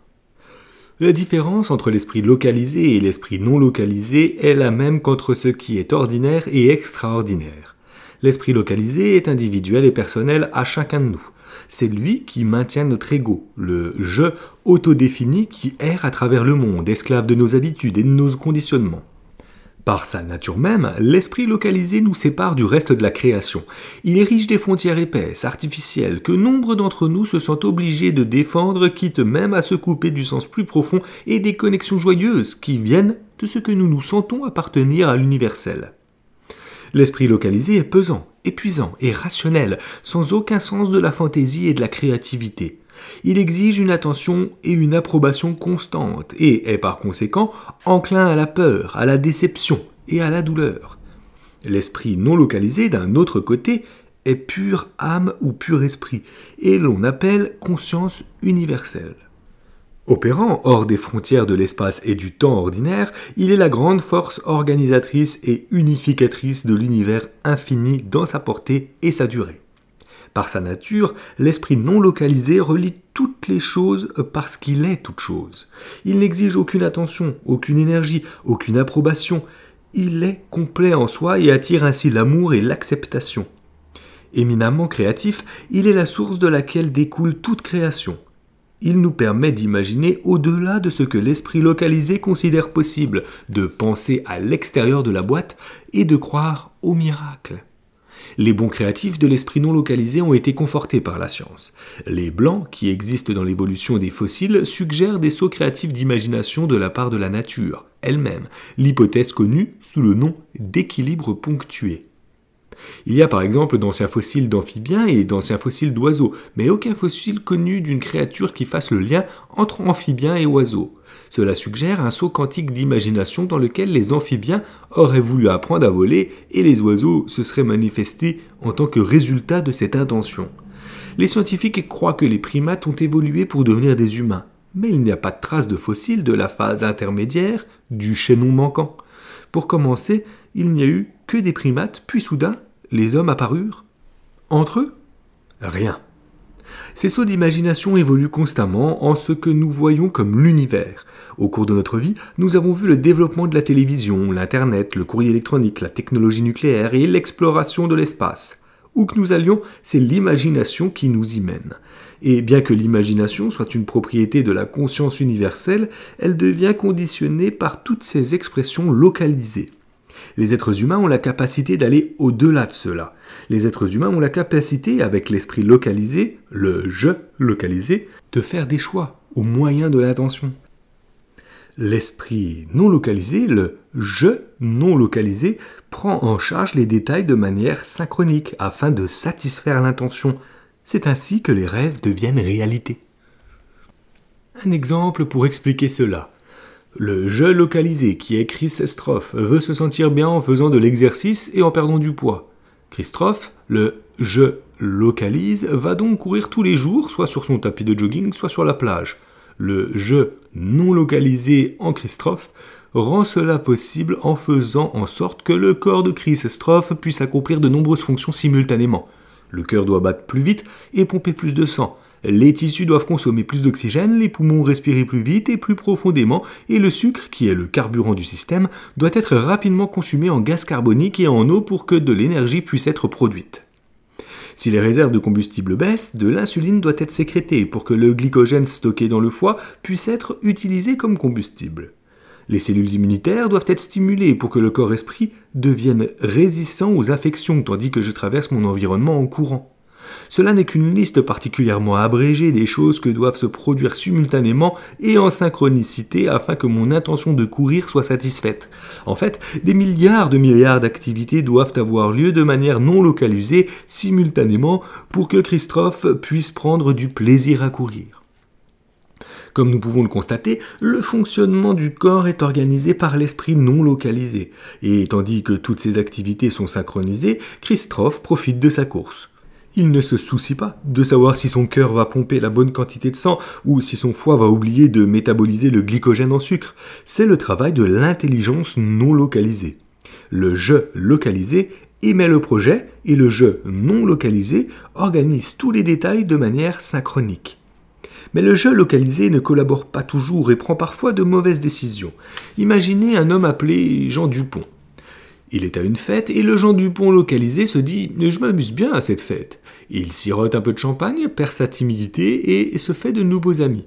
La différence entre l'esprit localisé et l'esprit non localisé est la même qu'entre ce qui est ordinaire et extraordinaire. L'esprit localisé est individuel et personnel à chacun de nous. C'est lui qui maintient notre ego, le « je » autodéfini qui erre à travers le monde, esclave de nos habitudes et de nos conditionnements. Par sa nature même, l'esprit localisé nous sépare du reste de la création. Il érige des frontières épaisses, artificielles, que nombre d'entre nous se sentent obligés de défendre, quitte même à se couper du sens plus profond et des connexions joyeuses qui viennent de ce que nous nous sentons appartenir à l'universel. L'esprit localisé est pesant, épuisant et rationnel, sans aucun sens de la fantaisie et de la créativité. Il exige une attention et une approbation constante et est par conséquent enclin à la peur, à la déception et à la douleur. L'esprit non localisé, d'un autre côté, est pure âme ou pur esprit et l'on appelle conscience universelle. Opérant hors des frontières de l'espace et du temps ordinaire, il est la grande force organisatrice et unificatrice de l'univers infini dans sa portée et sa durée. Par sa nature, l'esprit non localisé relie toutes les choses parce qu'il est toute chose. Il n'exige aucune attention, aucune énergie, aucune approbation. Il est complet en soi et attire ainsi l'amour et l'acceptation. Éminemment créatif, il est la source de laquelle découle toute création. Il nous permet d'imaginer au-delà de ce que l'esprit localisé considère possible, de penser à l'extérieur de la boîte et de croire au miracle. Les bons créatifs de l'esprit non localisé ont été confortés par la science. Les blancs, qui existent dans l'évolution des fossiles, suggèrent des sauts créatifs d'imagination de la part de la nature, elle-même, l'hypothèse connue sous le nom d'équilibre ponctué. Il y a par exemple d'anciens fossiles d'amphibiens et d'anciens fossiles d'oiseaux, mais aucun fossile connu d'une créature qui fasse le lien entre amphibiens et oiseaux. Cela suggère un saut quantique d'imagination dans lequel les amphibiens auraient voulu apprendre à voler et les oiseaux se seraient manifestés en tant que résultat de cette intention. Les scientifiques croient que les primates ont évolué pour devenir des humains, mais il n'y a pas de trace de fossiles de la phase intermédiaire du chaînon manquant. Pour commencer, il n'y a eu que des primates, puis soudain, les hommes apparurent. Entre eux, rien. Ces sauts d'imagination évoluent constamment en ce que nous voyons comme l'univers. Au cours de notre vie, nous avons vu le développement de la télévision, l'Internet, le courrier électronique, la technologie nucléaire et l'exploration de l'espace. Où que nous allions, c'est l'imagination qui nous y mène. Et bien que l'imagination soit une propriété de la conscience universelle, elle devient conditionnée par toutes ces expressions localisées. Les êtres humains ont la capacité d'aller au-delà de cela. Les êtres humains ont la capacité, avec l'esprit localisé, le « je » localisé, de faire des choix au moyen de l'attention. L'esprit non localisé, le « je » non localisé, prend en charge les détails de manière synchronique afin de satisfaire l'intention. C'est ainsi que les rêves deviennent réalité. Un exemple pour expliquer cela. Le « je » localisé qui est Chris Estroff veut se sentir bien en faisant de l'exercice et en perdant du poids. Christophe, le « je » localise, va donc courir tous les jours, soit sur son tapis de jogging, soit sur la plage. Le « je » non localisé en Christophe rend cela possible en faisant en sorte que le corps de Chris Estroff puisse accomplir de nombreuses fonctions simultanément. Le cœur doit battre plus vite et pomper plus de sang. Les tissus doivent consommer plus d'oxygène, les poumons respirer plus vite et plus profondément, et le sucre, qui est le carburant du système, doit être rapidement consumé en gaz carbonique et en eau pour que de l'énergie puisse être produite. Si les réserves de combustible baissent, de l'insuline doit être sécrétée pour que le glycogène stocké dans le foie puisse être utilisé comme combustible. Les cellules immunitaires doivent être stimulées pour que le corps-esprit devienne résistant aux infections tandis que je traverse mon environnement en courant. Cela n'est qu'une liste particulièrement abrégée des choses que doivent se produire simultanément et en synchronicité afin que mon intention de courir soit satisfaite. En fait, des milliards d'activités doivent avoir lieu de manière non localisée simultanément pour que Christophe puisse prendre du plaisir à courir. Comme nous pouvons le constater, le fonctionnement du corps est organisé par l'esprit non localisé, et tandis que toutes ces activités sont synchronisées, Christophe profite de sa course. Il ne se soucie pas de savoir si son cœur va pomper la bonne quantité de sang ou si son foie va oublier de métaboliser le glycogène en sucre. C'est le travail de l'intelligence non localisée. Le « je » localisé émet le projet et le « je » non localisé organise tous les détails de manière synchronique. Mais le « je » localisé ne collabore pas toujours et prend parfois de mauvaises décisions. Imaginez un homme appelé Jean Dupont. Il est à une fête et le Jean Dupont localisé se dit « je m'amuse bien à cette fête ». Il sirote un peu de champagne, perd sa timidité et se fait de nouveaux amis.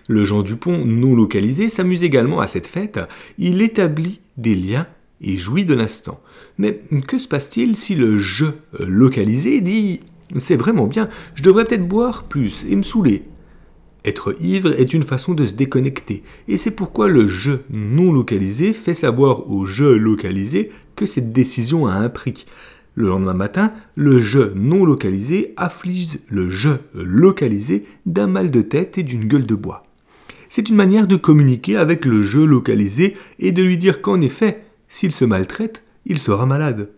Le Jean Dupont non localisé s'amuse également à cette fête, il établit des liens et jouit de l'instant. Mais que se passe-t-il si le « je » localisé dit « c'est vraiment bien, je devrais peut-être boire plus et me saouler ». Être ivre est une façon de se déconnecter, et c'est pourquoi le « je » non localisé fait savoir au « je » localisé que cette décision a un prix. Le lendemain matin, le « je » non localisé afflige le « je » localisé d'un mal de tête et d'une gueule de bois. C'est une manière de communiquer avec le « je » localisé et de lui dire qu'en effet, s'il se maltraite, il sera malade.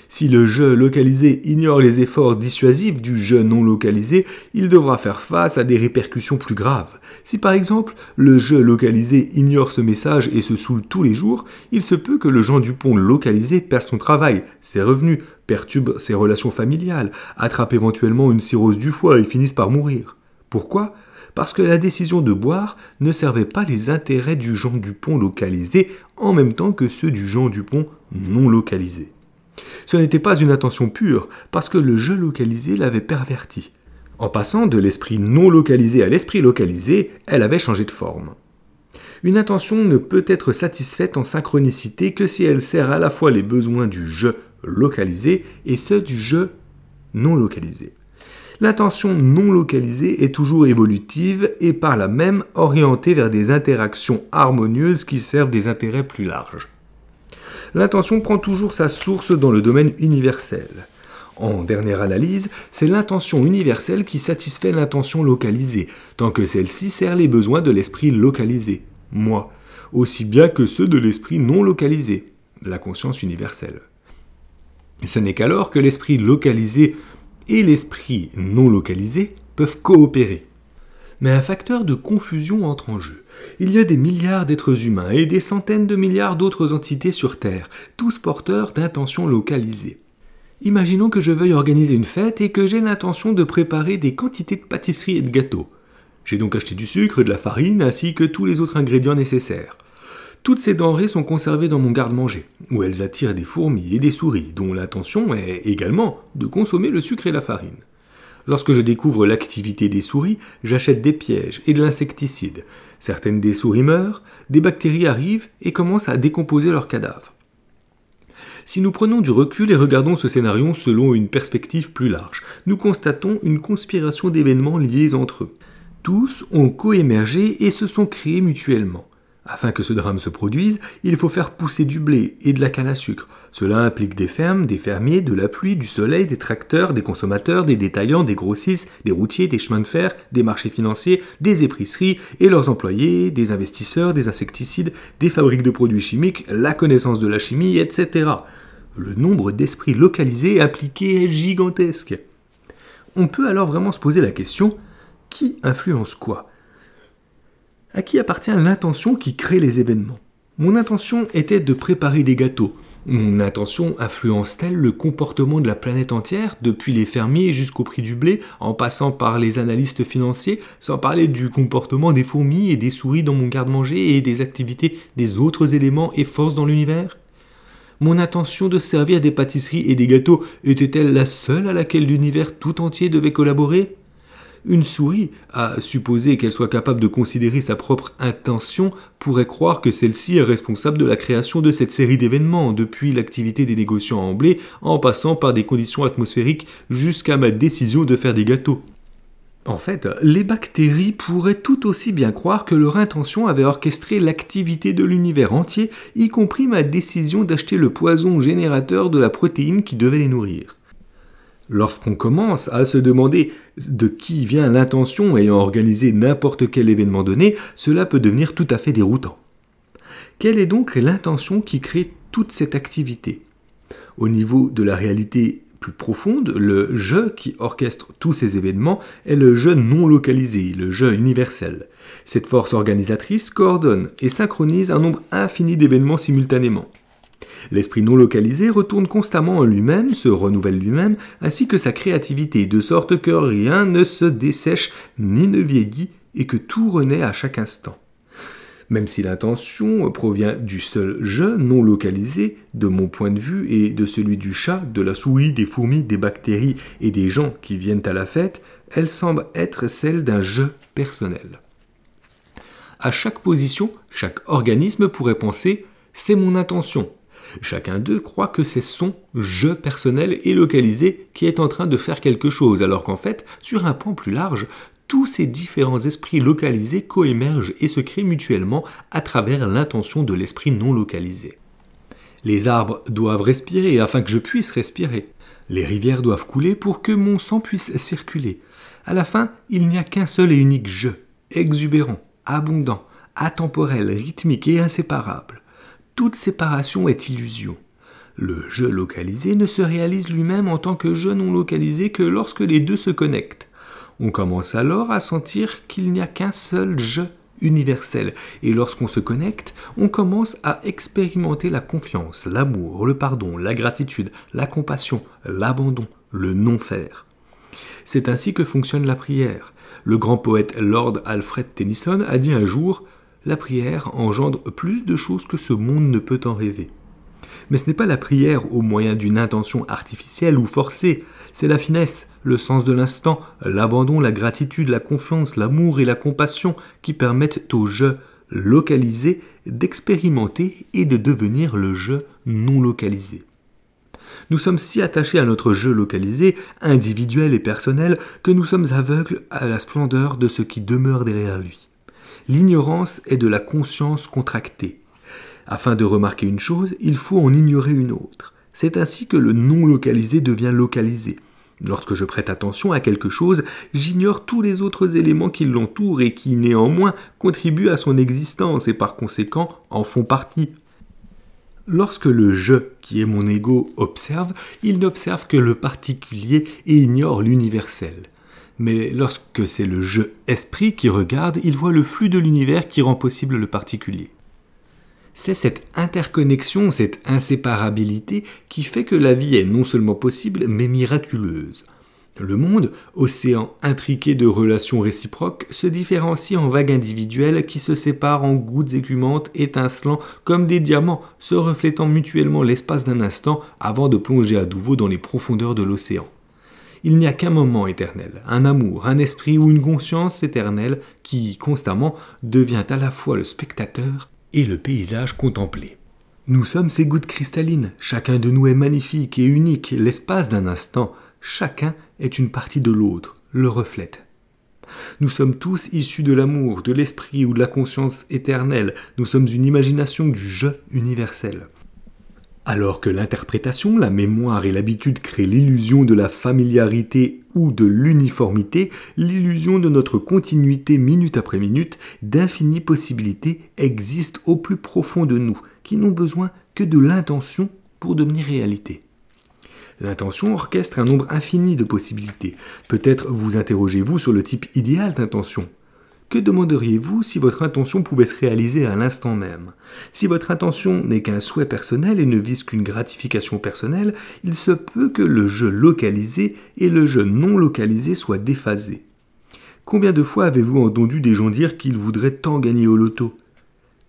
Si le « je » localisé ignore les efforts dissuasifs du « je » non localisé, il devra faire face à des répercussions plus graves. Si par exemple, le « je » localisé ignore ce message et se saoule tous les jours, il se peut que le Jean Dupont localisé perde son travail, ses revenus, perturbe ses relations familiales, attrape éventuellement une cirrhose du foie et finisse par mourir. Pourquoi ? Parce que la décision de boire ne servait pas les intérêts du Jean Dupont localisé en même temps que ceux du Jean Dupont non localisé. Ce n'était pas une intention pure, parce que le « je » localisé l'avait perverti. En passant de l'esprit non localisé à l'esprit localisé, elle avait changé de forme. Une intention ne peut être satisfaite en synchronicité que si elle sert à la fois les besoins du « je » localisé et ceux du « je » non localisé. L'intention non localisée est toujours évolutive et par là même orientée vers des interactions harmonieuses qui servent des intérêts plus larges. L'intention prend toujours sa source dans le domaine universel. En dernière analyse, c'est l'intention universelle qui satisfait l'intention localisée, tant que celle-ci sert les besoins de l'esprit localisé, moi, aussi bien que ceux de l'esprit non localisé, la conscience universelle. Ce n'est qu'alors que l'esprit localisé et l'esprit non localisé peuvent coopérer. Mais un facteur de confusion entre en jeu. Il y a des milliards d'êtres humains et des centaines de milliards d'autres entités sur Terre, tous porteurs d'intentions localisées. Imaginons que je veuille organiser une fête et que j'ai l'intention de préparer des quantités de pâtisseries et de gâteaux. J'ai donc acheté du sucre, de la farine ainsi que tous les autres ingrédients nécessaires. Toutes ces denrées sont conservées dans mon garde-manger, où elles attirent des fourmis et des souris, dont l'intention est également de consommer le sucre et la farine. Lorsque je découvre l'activité des souris, j'achète des pièges et de l'insecticide. Certaines des souris meurent, des bactéries arrivent et commencent à décomposer leurs cadavres. Si nous prenons du recul et regardons ce scénario selon une perspective plus large, nous constatons une conspiration d'événements liés entre eux. Tous ont coémergé et se sont créés mutuellement. Afin que ce drame se produise, il faut faire pousser du blé et de la canne à sucre. Cela implique des fermes, des fermiers, de la pluie, du soleil, des tracteurs, des consommateurs, des détaillants, des grossistes, des routiers, des chemins de fer, des marchés financiers, des épiceries et leurs employés, des investisseurs, des insecticides, des fabriques de produits chimiques, la connaissance de la chimie, etc. Le nombre d'esprits localisés impliqués est gigantesque. On peut alors vraiment se poser la question, qui influence quoi ? À qui appartient l'intention qui crée les événements ? Mon intention était de préparer des gâteaux. Mon intention influence-t-elle le comportement de la planète entière, depuis les fermiers jusqu'au prix du blé, en passant par les analystes financiers, sans parler du comportement des fourmis et des souris dans mon garde-manger et des activités des autres éléments et forces dans l'univers ? Mon intention de servir des pâtisseries et des gâteaux était-elle la seule à laquelle l'univers tout entier devait collaborer ? Une souris, à supposer qu'elle soit capable de considérer sa propre intention, pourrait croire que celle-ci est responsable de la création de cette série d'événements, depuis l'activité des négociants en blé, en passant par des conditions atmosphériques jusqu'à ma décision de faire des gâteaux. En fait, les bactéries pourraient tout aussi bien croire que leur intention avait orchestré l'activité de l'univers entier, y compris ma décision d'acheter le poison générateur de la protéine qui devait les nourrir. Lorsqu'on commence à se demander de qui vient l'intention ayant organisé n'importe quel événement donné, cela peut devenir tout à fait déroutant. Quelle est donc l'intention qui crée toute cette activité ? Au niveau de la réalité plus profonde, le « je » qui orchestre tous ces événements est le « je » non localisé, le « je » universel. Cette force organisatrice coordonne et synchronise un nombre infini d'événements simultanément. L'esprit non localisé retourne constamment en lui-même, se renouvelle lui-même, ainsi que sa créativité, de sorte que rien ne se dessèche ni ne vieillit et que tout renaît à chaque instant. Même si l'intention provient du seul « je » non localisé, de mon point de vue et de celui du chat, de la souris, des fourmis, des bactéries et des gens qui viennent à la fête, elle semble être celle d'un « je » personnel. À chaque position, chaque organisme pourrait penser « c'est mon intention ». Chacun d'eux croit que c'est son « je » personnel et localisé qui est en train de faire quelque chose, alors qu'en fait, sur un plan plus large, tous ces différents esprits localisés coémergent et se créent mutuellement à travers l'intention de l'esprit non localisé. Les arbres doivent respirer afin que je puisse respirer. Les rivières doivent couler pour que mon sang puisse circuler. À la fin, il n'y a qu'un seul et unique « je », exubérant, abondant, atemporel, rythmique et inséparable. Toute séparation est illusion. Le « je » localisé ne se réalise lui-même en tant que « je » non localisé que lorsque les deux se connectent. On commence alors à sentir qu'il n'y a qu'un seul « je » universel, et lorsqu'on se connecte, on commence à expérimenter la confiance, l'amour, le pardon, la gratitude, la compassion, l'abandon, le non-faire. C'est ainsi que fonctionne la prière. Le grand poète Lord Alfred Tennyson a dit un jour « La prière engendre plus de choses que ce monde ne peut en rêver ». Mais ce n'est pas la prière au moyen d'une intention artificielle ou forcée, c'est la finesse, le sens de l'instant, l'abandon, la gratitude, la confiance, l'amour et la compassion qui permettent au « je » localisé d'expérimenter et de devenir le « je » non localisé. Nous sommes si attachés à notre « je » localisé, individuel et personnel, que nous sommes aveugles à la splendeur de ce qui demeure derrière lui. L'ignorance est de la conscience contractée. Afin de remarquer une chose, il faut en ignorer une autre. C'est ainsi que le non localisé devient localisé. Lorsque je prête attention à quelque chose, j'ignore tous les autres éléments qui l'entourent et qui, néanmoins, contribuent à son existence et par conséquent en font partie. Lorsque le « je », qui est mon ego, observe, il n'observe que le particulier et ignore l'universel. Mais lorsque c'est le « je » esprit qui regarde, il voit le flux de l'univers qui rend possible le particulier. C'est cette interconnexion, cette inséparabilité qui fait que la vie est non seulement possible, mais miraculeuse. Le monde, océan intriqué de relations réciproques, se différencie en vagues individuelles qui se séparent en gouttes écumantes, étincelant comme des diamants, se reflétant mutuellement l'espace d'un instant avant de plonger à nouveau dans les profondeurs de l'océan. Il n'y a qu'un moment éternel, un amour, un esprit ou une conscience éternelle qui, constamment, devient à la fois le spectateur et le paysage contemplé. Nous sommes ces gouttes cristallines, chacun de nous est magnifique et unique, l'espace d'un instant, chacun est une partie de l'autre, le reflète. Nous sommes tous issus de l'amour, de l'esprit ou de la conscience éternelle, nous sommes une imagination du je universel. Alors que l'interprétation, la mémoire et l'habitude créent l'illusion de la familiarité ou de l'uniformité, l'illusion de notre continuité minute après minute, d'infinies possibilités existent au plus profond de nous, qui n'ont besoin que de l'intention pour devenir réalité. L'intention orchestre un nombre infini de possibilités. Peut-être vous interrogez-vous sur le type idéal d'intention. Que demanderiez-vous si votre intention pouvait se réaliser à l'instant même? Si votre intention n'est qu'un souhait personnel et ne vise qu'une gratification personnelle, il se peut que le je localisé et le je non localisé soient déphasés. Combien de fois avez-vous entendu des gens dire qu'ils voudraient tant gagner au loto?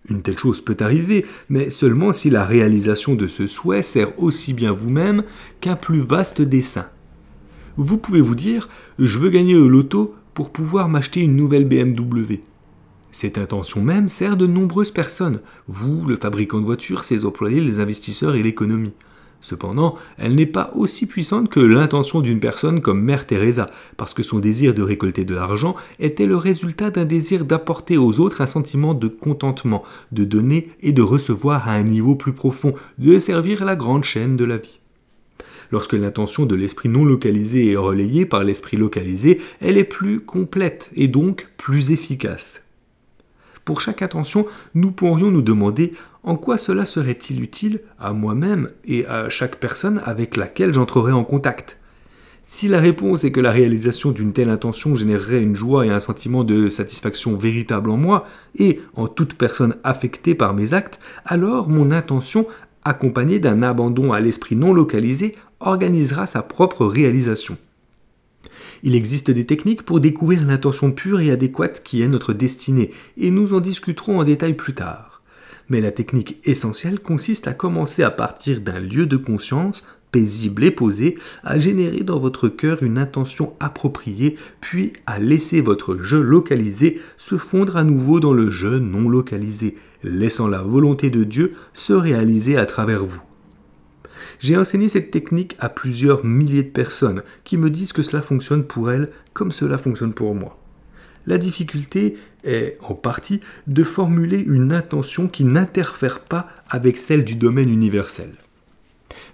Une telle chose peut arriver, mais seulement si la réalisation de ce souhait sert aussi bien vous-même qu'un plus vaste dessein. Vous pouvez vous dire « je veux gagner au loto » pour pouvoir m'acheter une nouvelle BMW. Cette intention même sert de nombreuses personnes, vous, le fabricant de voitures, ses employés, les investisseurs et l'économie. Cependant, elle n'est pas aussi puissante que l'intention d'une personne comme Mère Teresa, parce que son désir de récolter de l'argent était le résultat d'un désir d'apporter aux autres un sentiment de contentement, de donner et de recevoir à un niveau plus profond, de servir la grande chaîne de la vie. Lorsque l'intention de l'esprit non localisé est relayée par l'esprit localisé, elle est plus complète et donc plus efficace. Pour chaque intention, nous pourrions nous demander en quoi cela serait-il utile à moi-même et à chaque personne avec laquelle j'entrerai en contact. Si la réponse est que la réalisation d'une telle intention générerait une joie et un sentiment de satisfaction véritable en moi et en toute personne affectée par mes actes, alors mon intention, accompagnée d'un abandon à l'esprit non localisé, organisera sa propre réalisation. Il existe des techniques pour découvrir l'intention pure et adéquate qui est notre destinée, et nous en discuterons en détail plus tard. Mais la technique essentielle consiste à commencer à partir d'un lieu de conscience, paisible et posé, à générer dans votre cœur une intention appropriée, puis à laisser votre je localisé se fondre à nouveau dans le je non localisé, laissant la volonté de Dieu se réaliser à travers vous. J'ai enseigné cette technique à plusieurs milliers de personnes qui me disent que cela fonctionne pour elles comme cela fonctionne pour moi. La difficulté est, en partie, de formuler une intention qui n'interfère pas avec celle du domaine universel.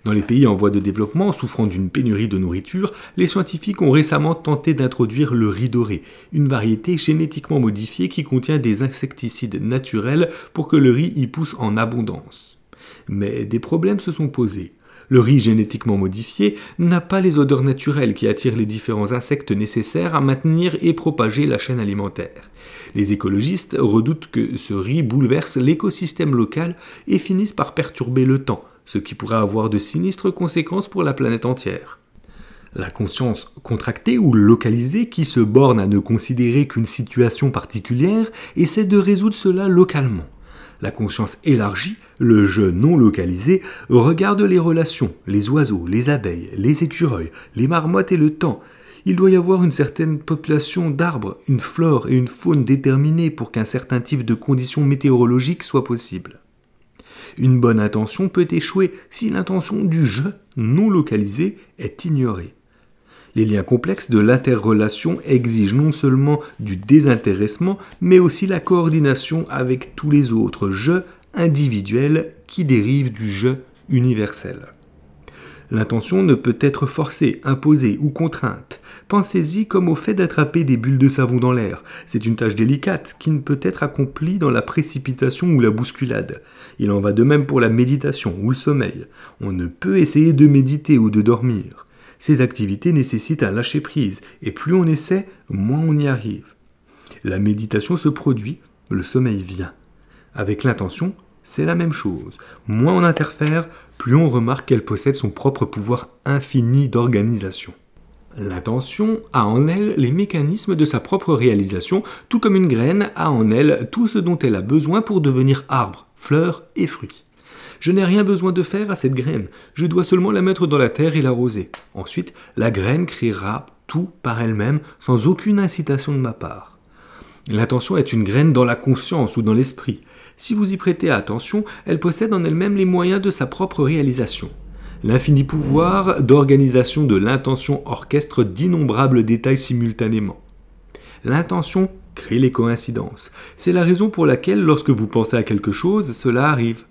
Dans les pays en voie de développement souffrant d'une pénurie de nourriture, les scientifiques ont récemment tenté d'introduire le riz doré, une variété génétiquement modifiée qui contient des insecticides naturels pour que le riz y pousse en abondance. Mais des problèmes se sont posés. Le riz génétiquement modifié n'a pas les odeurs naturelles qui attirent les différents insectes nécessaires à maintenir et propager la chaîne alimentaire. Les écologistes redoutent que ce riz bouleverse l'écosystème local et finisse par perturber le temps, ce qui pourrait avoir de sinistres conséquences pour la planète entière. La conscience contractée ou localisée qui se borne à ne considérer qu'une situation particulière essaie de résoudre cela localement. La conscience élargie, le je non localisé, regarde les relations, les oiseaux, les abeilles, les écureuils, les marmottes et le temps. Il doit y avoir une certaine population d'arbres, une flore et une faune déterminée pour qu'un certain type de conditions météorologiques soit possible. Une bonne intention peut échouer si l'intention du je non localisé est ignorée. Les liens complexes de l'interrelation exigent non seulement du désintéressement, mais aussi la coordination avec tous les autres je individuels qui dérivent du je universel. L'intention ne peut être forcée, imposée ou contrainte. Pensez-y comme au fait d'attraper des bulles de savon dans l'air. C'est une tâche délicate qui ne peut être accomplie dans la précipitation ou la bousculade. Il en va de même pour la méditation ou le sommeil. On ne peut essayer de méditer ou de dormir. Ces activités nécessitent un lâcher-prise, et plus on essaie, moins on y arrive. La méditation se produit, le sommeil vient. Avec l'intention, c'est la même chose. Moins on interfère, plus on remarque qu'elle possède son propre pouvoir infini d'organisation. L'intention a en elle les mécanismes de sa propre réalisation, tout comme une graine a en elle tout ce dont elle a besoin pour devenir arbre, fleur et fruit. Je n'ai rien besoin de faire à cette graine, je dois seulement la mettre dans la terre et l'arroser. Ensuite, la graine créera tout par elle-même, sans aucune incitation de ma part. L'intention est une graine dans la conscience ou dans l'esprit. Si vous y prêtez attention, elle possède en elle-même les moyens de sa propre réalisation. L'infini pouvoir d'organisation de l'intention orchestre d'innombrables détails simultanément. L'intention crée les coïncidences. C'est la raison pour laquelle, lorsque vous pensez à quelque chose, cela arrive.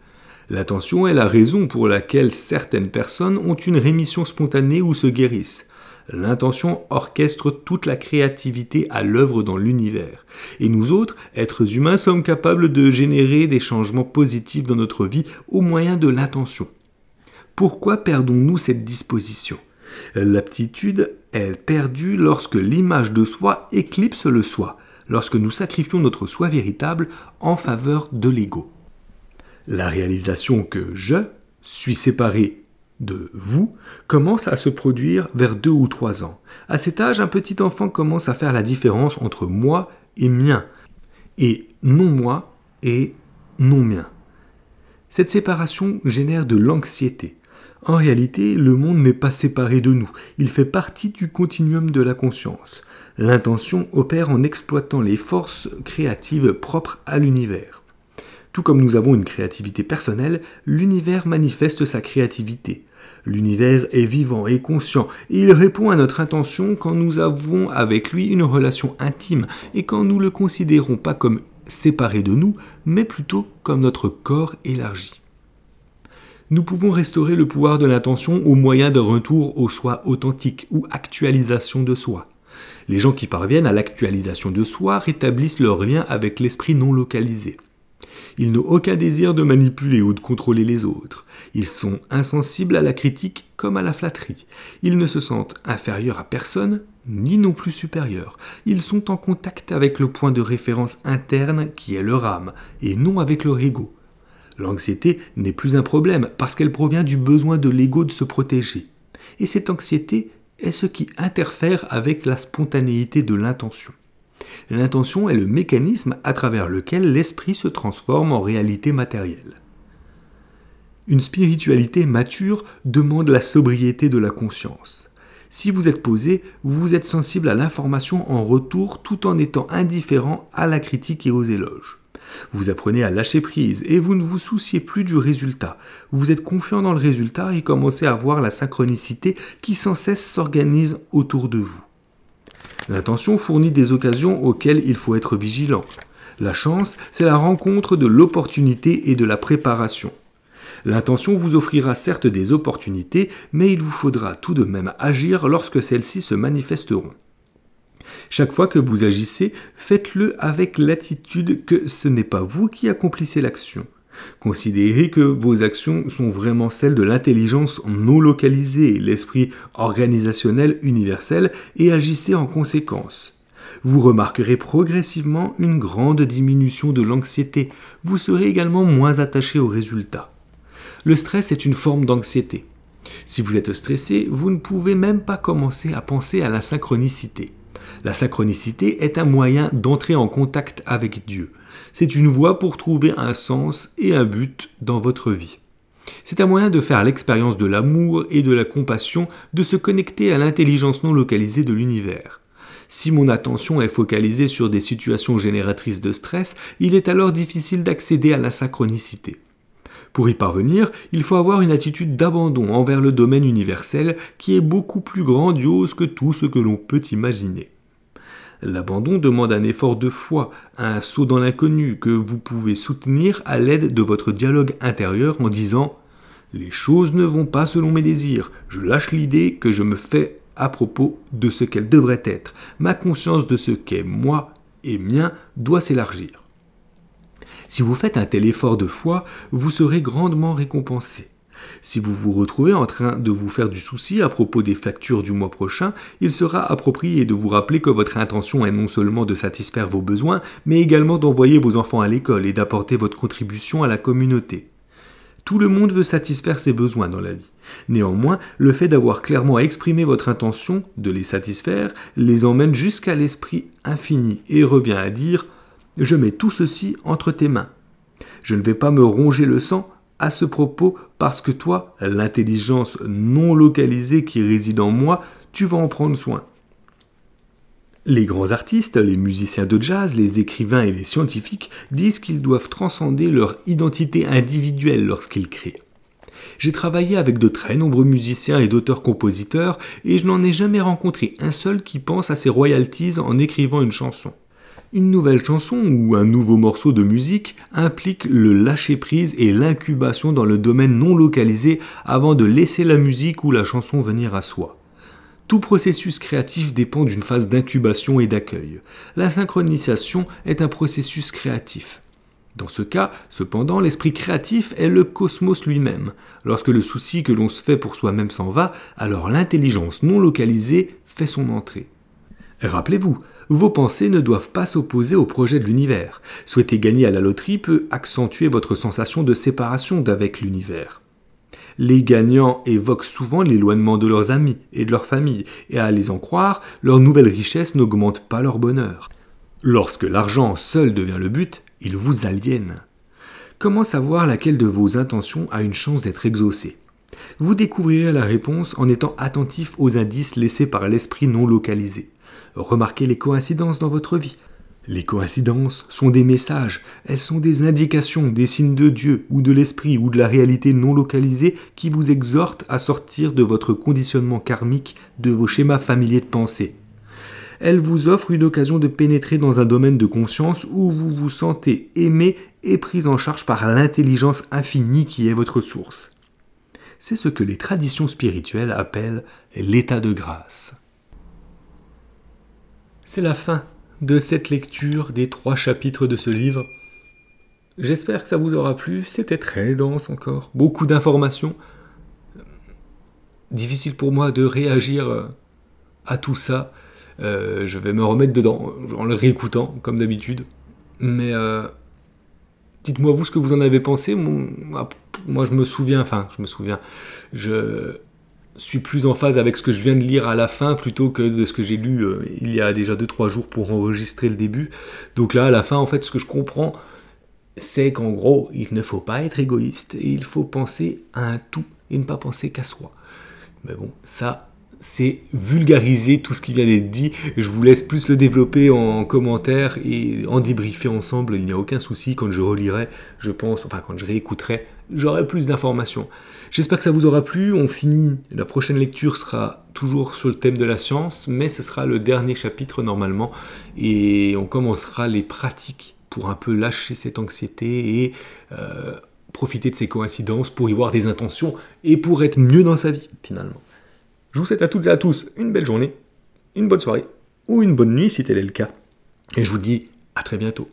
L'intention est la raison pour laquelle certaines personnes ont une rémission spontanée ou se guérissent. L'intention orchestre toute la créativité à l'œuvre dans l'univers. Et nous autres, êtres humains, sommes capables de générer des changements positifs dans notre vie au moyen de l'intention. Pourquoi perdons-nous cette disposition ? L'aptitude est perdue lorsque l'image de soi éclipse le soi, lorsque nous sacrifions notre soi véritable en faveur de l'ego. La réalisation que je suis séparé de vous commence à se produire vers 2 ou 3 ans. À cet âge, un petit enfant commence à faire la différence entre moi et mien, et non moi et non mien. Cette séparation génère de l'anxiété. En réalité, le monde n'est pas séparé de nous, il fait partie du continuum de la conscience. L'intention opère en exploitant les forces créatives propres à l'univers. Tout comme nous avons une créativité personnelle, l'univers manifeste sa créativité. L'univers est vivant et conscient, et il répond à notre intention quand nous avons avec lui une relation intime et quand nous ne le considérons pas comme séparé de nous, mais plutôt comme notre corps élargi. Nous pouvons restaurer le pouvoir de l'intention au moyen d'un retour au soi authentique ou actualisation de soi. Les gens qui parviennent à l'actualisation de soi rétablissent leur lien avec l'esprit non localisé. Ils n'ont aucun désir de manipuler ou de contrôler les autres. Ils sont insensibles à la critique comme à la flatterie. Ils ne se sentent inférieurs à personne, ni non plus supérieurs. Ils sont en contact avec le point de référence interne qui est leur âme, et non avec leur ego. L'anxiété n'est plus un problème parce qu'elle provient du besoin de l'ego de se protéger. Et cette anxiété est ce qui interfère avec la spontanéité de l'intention. L'intention est le mécanisme à travers lequel l'esprit se transforme en réalité matérielle. Une spiritualité mature demande la sobriété de la conscience. Si vous êtes posé, vous êtes sensible à l'information en retour tout en étant indifférent à la critique et aux éloges. Vous apprenez à lâcher prise et vous ne vous souciez plus du résultat. Vous êtes confiant dans le résultat et commencez à voir la synchronicité qui sans cesse s'organise autour de vous. L'intention fournit des occasions auxquelles il faut être vigilant. La chance, c'est la rencontre de l'opportunité et de la préparation. L'intention vous offrira certes des opportunités, mais il vous faudra tout de même agir lorsque celles-ci se manifesteront. Chaque fois que vous agissez, faites-le avec l'attitude que ce n'est pas vous qui accomplissez l'action. Considérez que vos actions sont vraiment celles de l'intelligence non localisée, l'esprit organisationnel universel, et agissez en conséquence. Vous remarquerez progressivement une grande diminution de l'anxiété. Vous serez également moins attaché aux résultats. Le stress est une forme d'anxiété. Si vous êtes stressé, vous ne pouvez même pas commencer à penser à la synchronicité. La synchronicité est un moyen d'entrer en contact avec Dieu. C'est une voie pour trouver un sens et un but dans votre vie. C'est un moyen de faire l'expérience de l'amour et de la compassion, de se connecter à l'intelligence non localisée de l'univers. Si mon attention est focalisée sur des situations génératrices de stress, il est alors difficile d'accéder à la synchronicité. Pour y parvenir, il faut avoir une attitude d'abandon envers le domaine universel qui est beaucoup plus grandiose que tout ce que l'on peut imaginer. L'abandon demande un effort de foi, un saut dans l'inconnu que vous pouvez soutenir à l'aide de votre dialogue intérieur en disant « Les choses ne vont pas selon mes désirs, je lâche l'idée que je me fais à propos de ce qu'elles devraient être. Ma conscience de ce qu'est moi et mien doit s'élargir. » Si vous faites un tel effort de foi, vous serez grandement récompensé. Si vous vous retrouvez en train de vous faire du souci à propos des factures du mois prochain, il sera approprié de vous rappeler que votre intention est non seulement de satisfaire vos besoins, mais également d'envoyer vos enfants à l'école et d'apporter votre contribution à la communauté. Tout le monde veut satisfaire ses besoins dans la vie. Néanmoins, le fait d'avoir clairement exprimé votre intention de les satisfaire les emmène jusqu'à l'esprit infini et revient à dire « Je mets tout ceci entre tes mains. Je ne vais pas me ronger le sang à ce propos parce que toi, l'intelligence non localisée qui réside en moi, tu vas en prendre soin. » Les grands artistes, les musiciens de jazz, les écrivains et les scientifiques disent qu'ils doivent transcender leur identité individuelle lorsqu'ils créent. J'ai travaillé avec de très nombreux musiciens et d'auteurs-compositeurs et je n'en ai jamais rencontré un seul qui pense à ses royalties en écrivant une chanson. Une nouvelle chanson ou un nouveau morceau de musique implique le lâcher-prise et l'incubation dans le domaine non localisé avant de laisser la musique ou la chanson venir à soi. Tout processus créatif dépend d'une phase d'incubation et d'accueil. La synchronisation est un processus créatif. Dans ce cas, cependant, l'esprit créatif est le cosmos lui-même. Lorsque le souci que l'on se fait pour soi-même s'en va, alors l'intelligence non localisée fait son entrée. Rappelez-vous, vos pensées ne doivent pas s'opposer au projet de l'univers. Souhaiter gagner à la loterie peut accentuer votre sensation de séparation d'avec l'univers. Les gagnants évoquent souvent l'éloignement de leurs amis et de leur famille, et à les en croire, leur nouvelle richesse n'augmente pas leur bonheur. Lorsque l'argent seul devient le but, il vous aliène. Comment savoir laquelle de vos intentions a une chance d'être exaucée? Vous découvrirez la réponse en étant attentif aux indices laissés par l'esprit non localisé. Remarquez les coïncidences dans votre vie. Les coïncidences sont des messages, elles sont des indications, des signes de Dieu ou de l'esprit ou de la réalité non localisée qui vous exhortent à sortir de votre conditionnement karmique, de vos schémas familiers de pensée. Elles vous offrent une occasion de pénétrer dans un domaine de conscience où vous vous sentez aimé et pris en charge par l'intelligence infinie qui est votre source. C'est ce que les traditions spirituelles appellent l'état de grâce. C'est la fin de cette lecture des 3 chapitres de ce livre. J'espère que ça vous aura plu, c'était très dense encore, beaucoup d'informations. Difficile pour moi de réagir à tout ça. Je vais me remettre dedans en le réécoutant, comme d'habitude. Mais dites-moi vous ce que vous en avez pensé. Moi je suis plus en phase avec ce que je viens de lire à la fin plutôt que de ce que j'ai lu il y a déjà 2-3 jours pour enregistrer le début. Donc là, à la fin, en fait, ce que je comprends, c'est qu'en gros, il ne faut pas être égoïste et il faut penser à un tout et ne pas penser qu'à soi. Mais bon, ça, c'est vulgariser tout ce qui vient d'être dit. Je vous laisse plus le développer en commentaire et en débriefer ensemble. Il n'y a aucun souci. Quand je relirai, quand je réécouterai, j'aurai plus d'informations. J'espère que ça vous aura plu. On finit, la prochaine lecture sera toujours sur le thème de la science, mais ce sera le dernier chapitre normalement. Et on commencera les pratiques pour un peu lâcher cette anxiété et profiter de ces coïncidences pour y voir des intentions et pour être mieux dans sa vie finalement. Je vous souhaite à toutes et à tous une belle journée, une bonne soirée ou une bonne nuit si tel est le cas. Et je vous dis à très bientôt.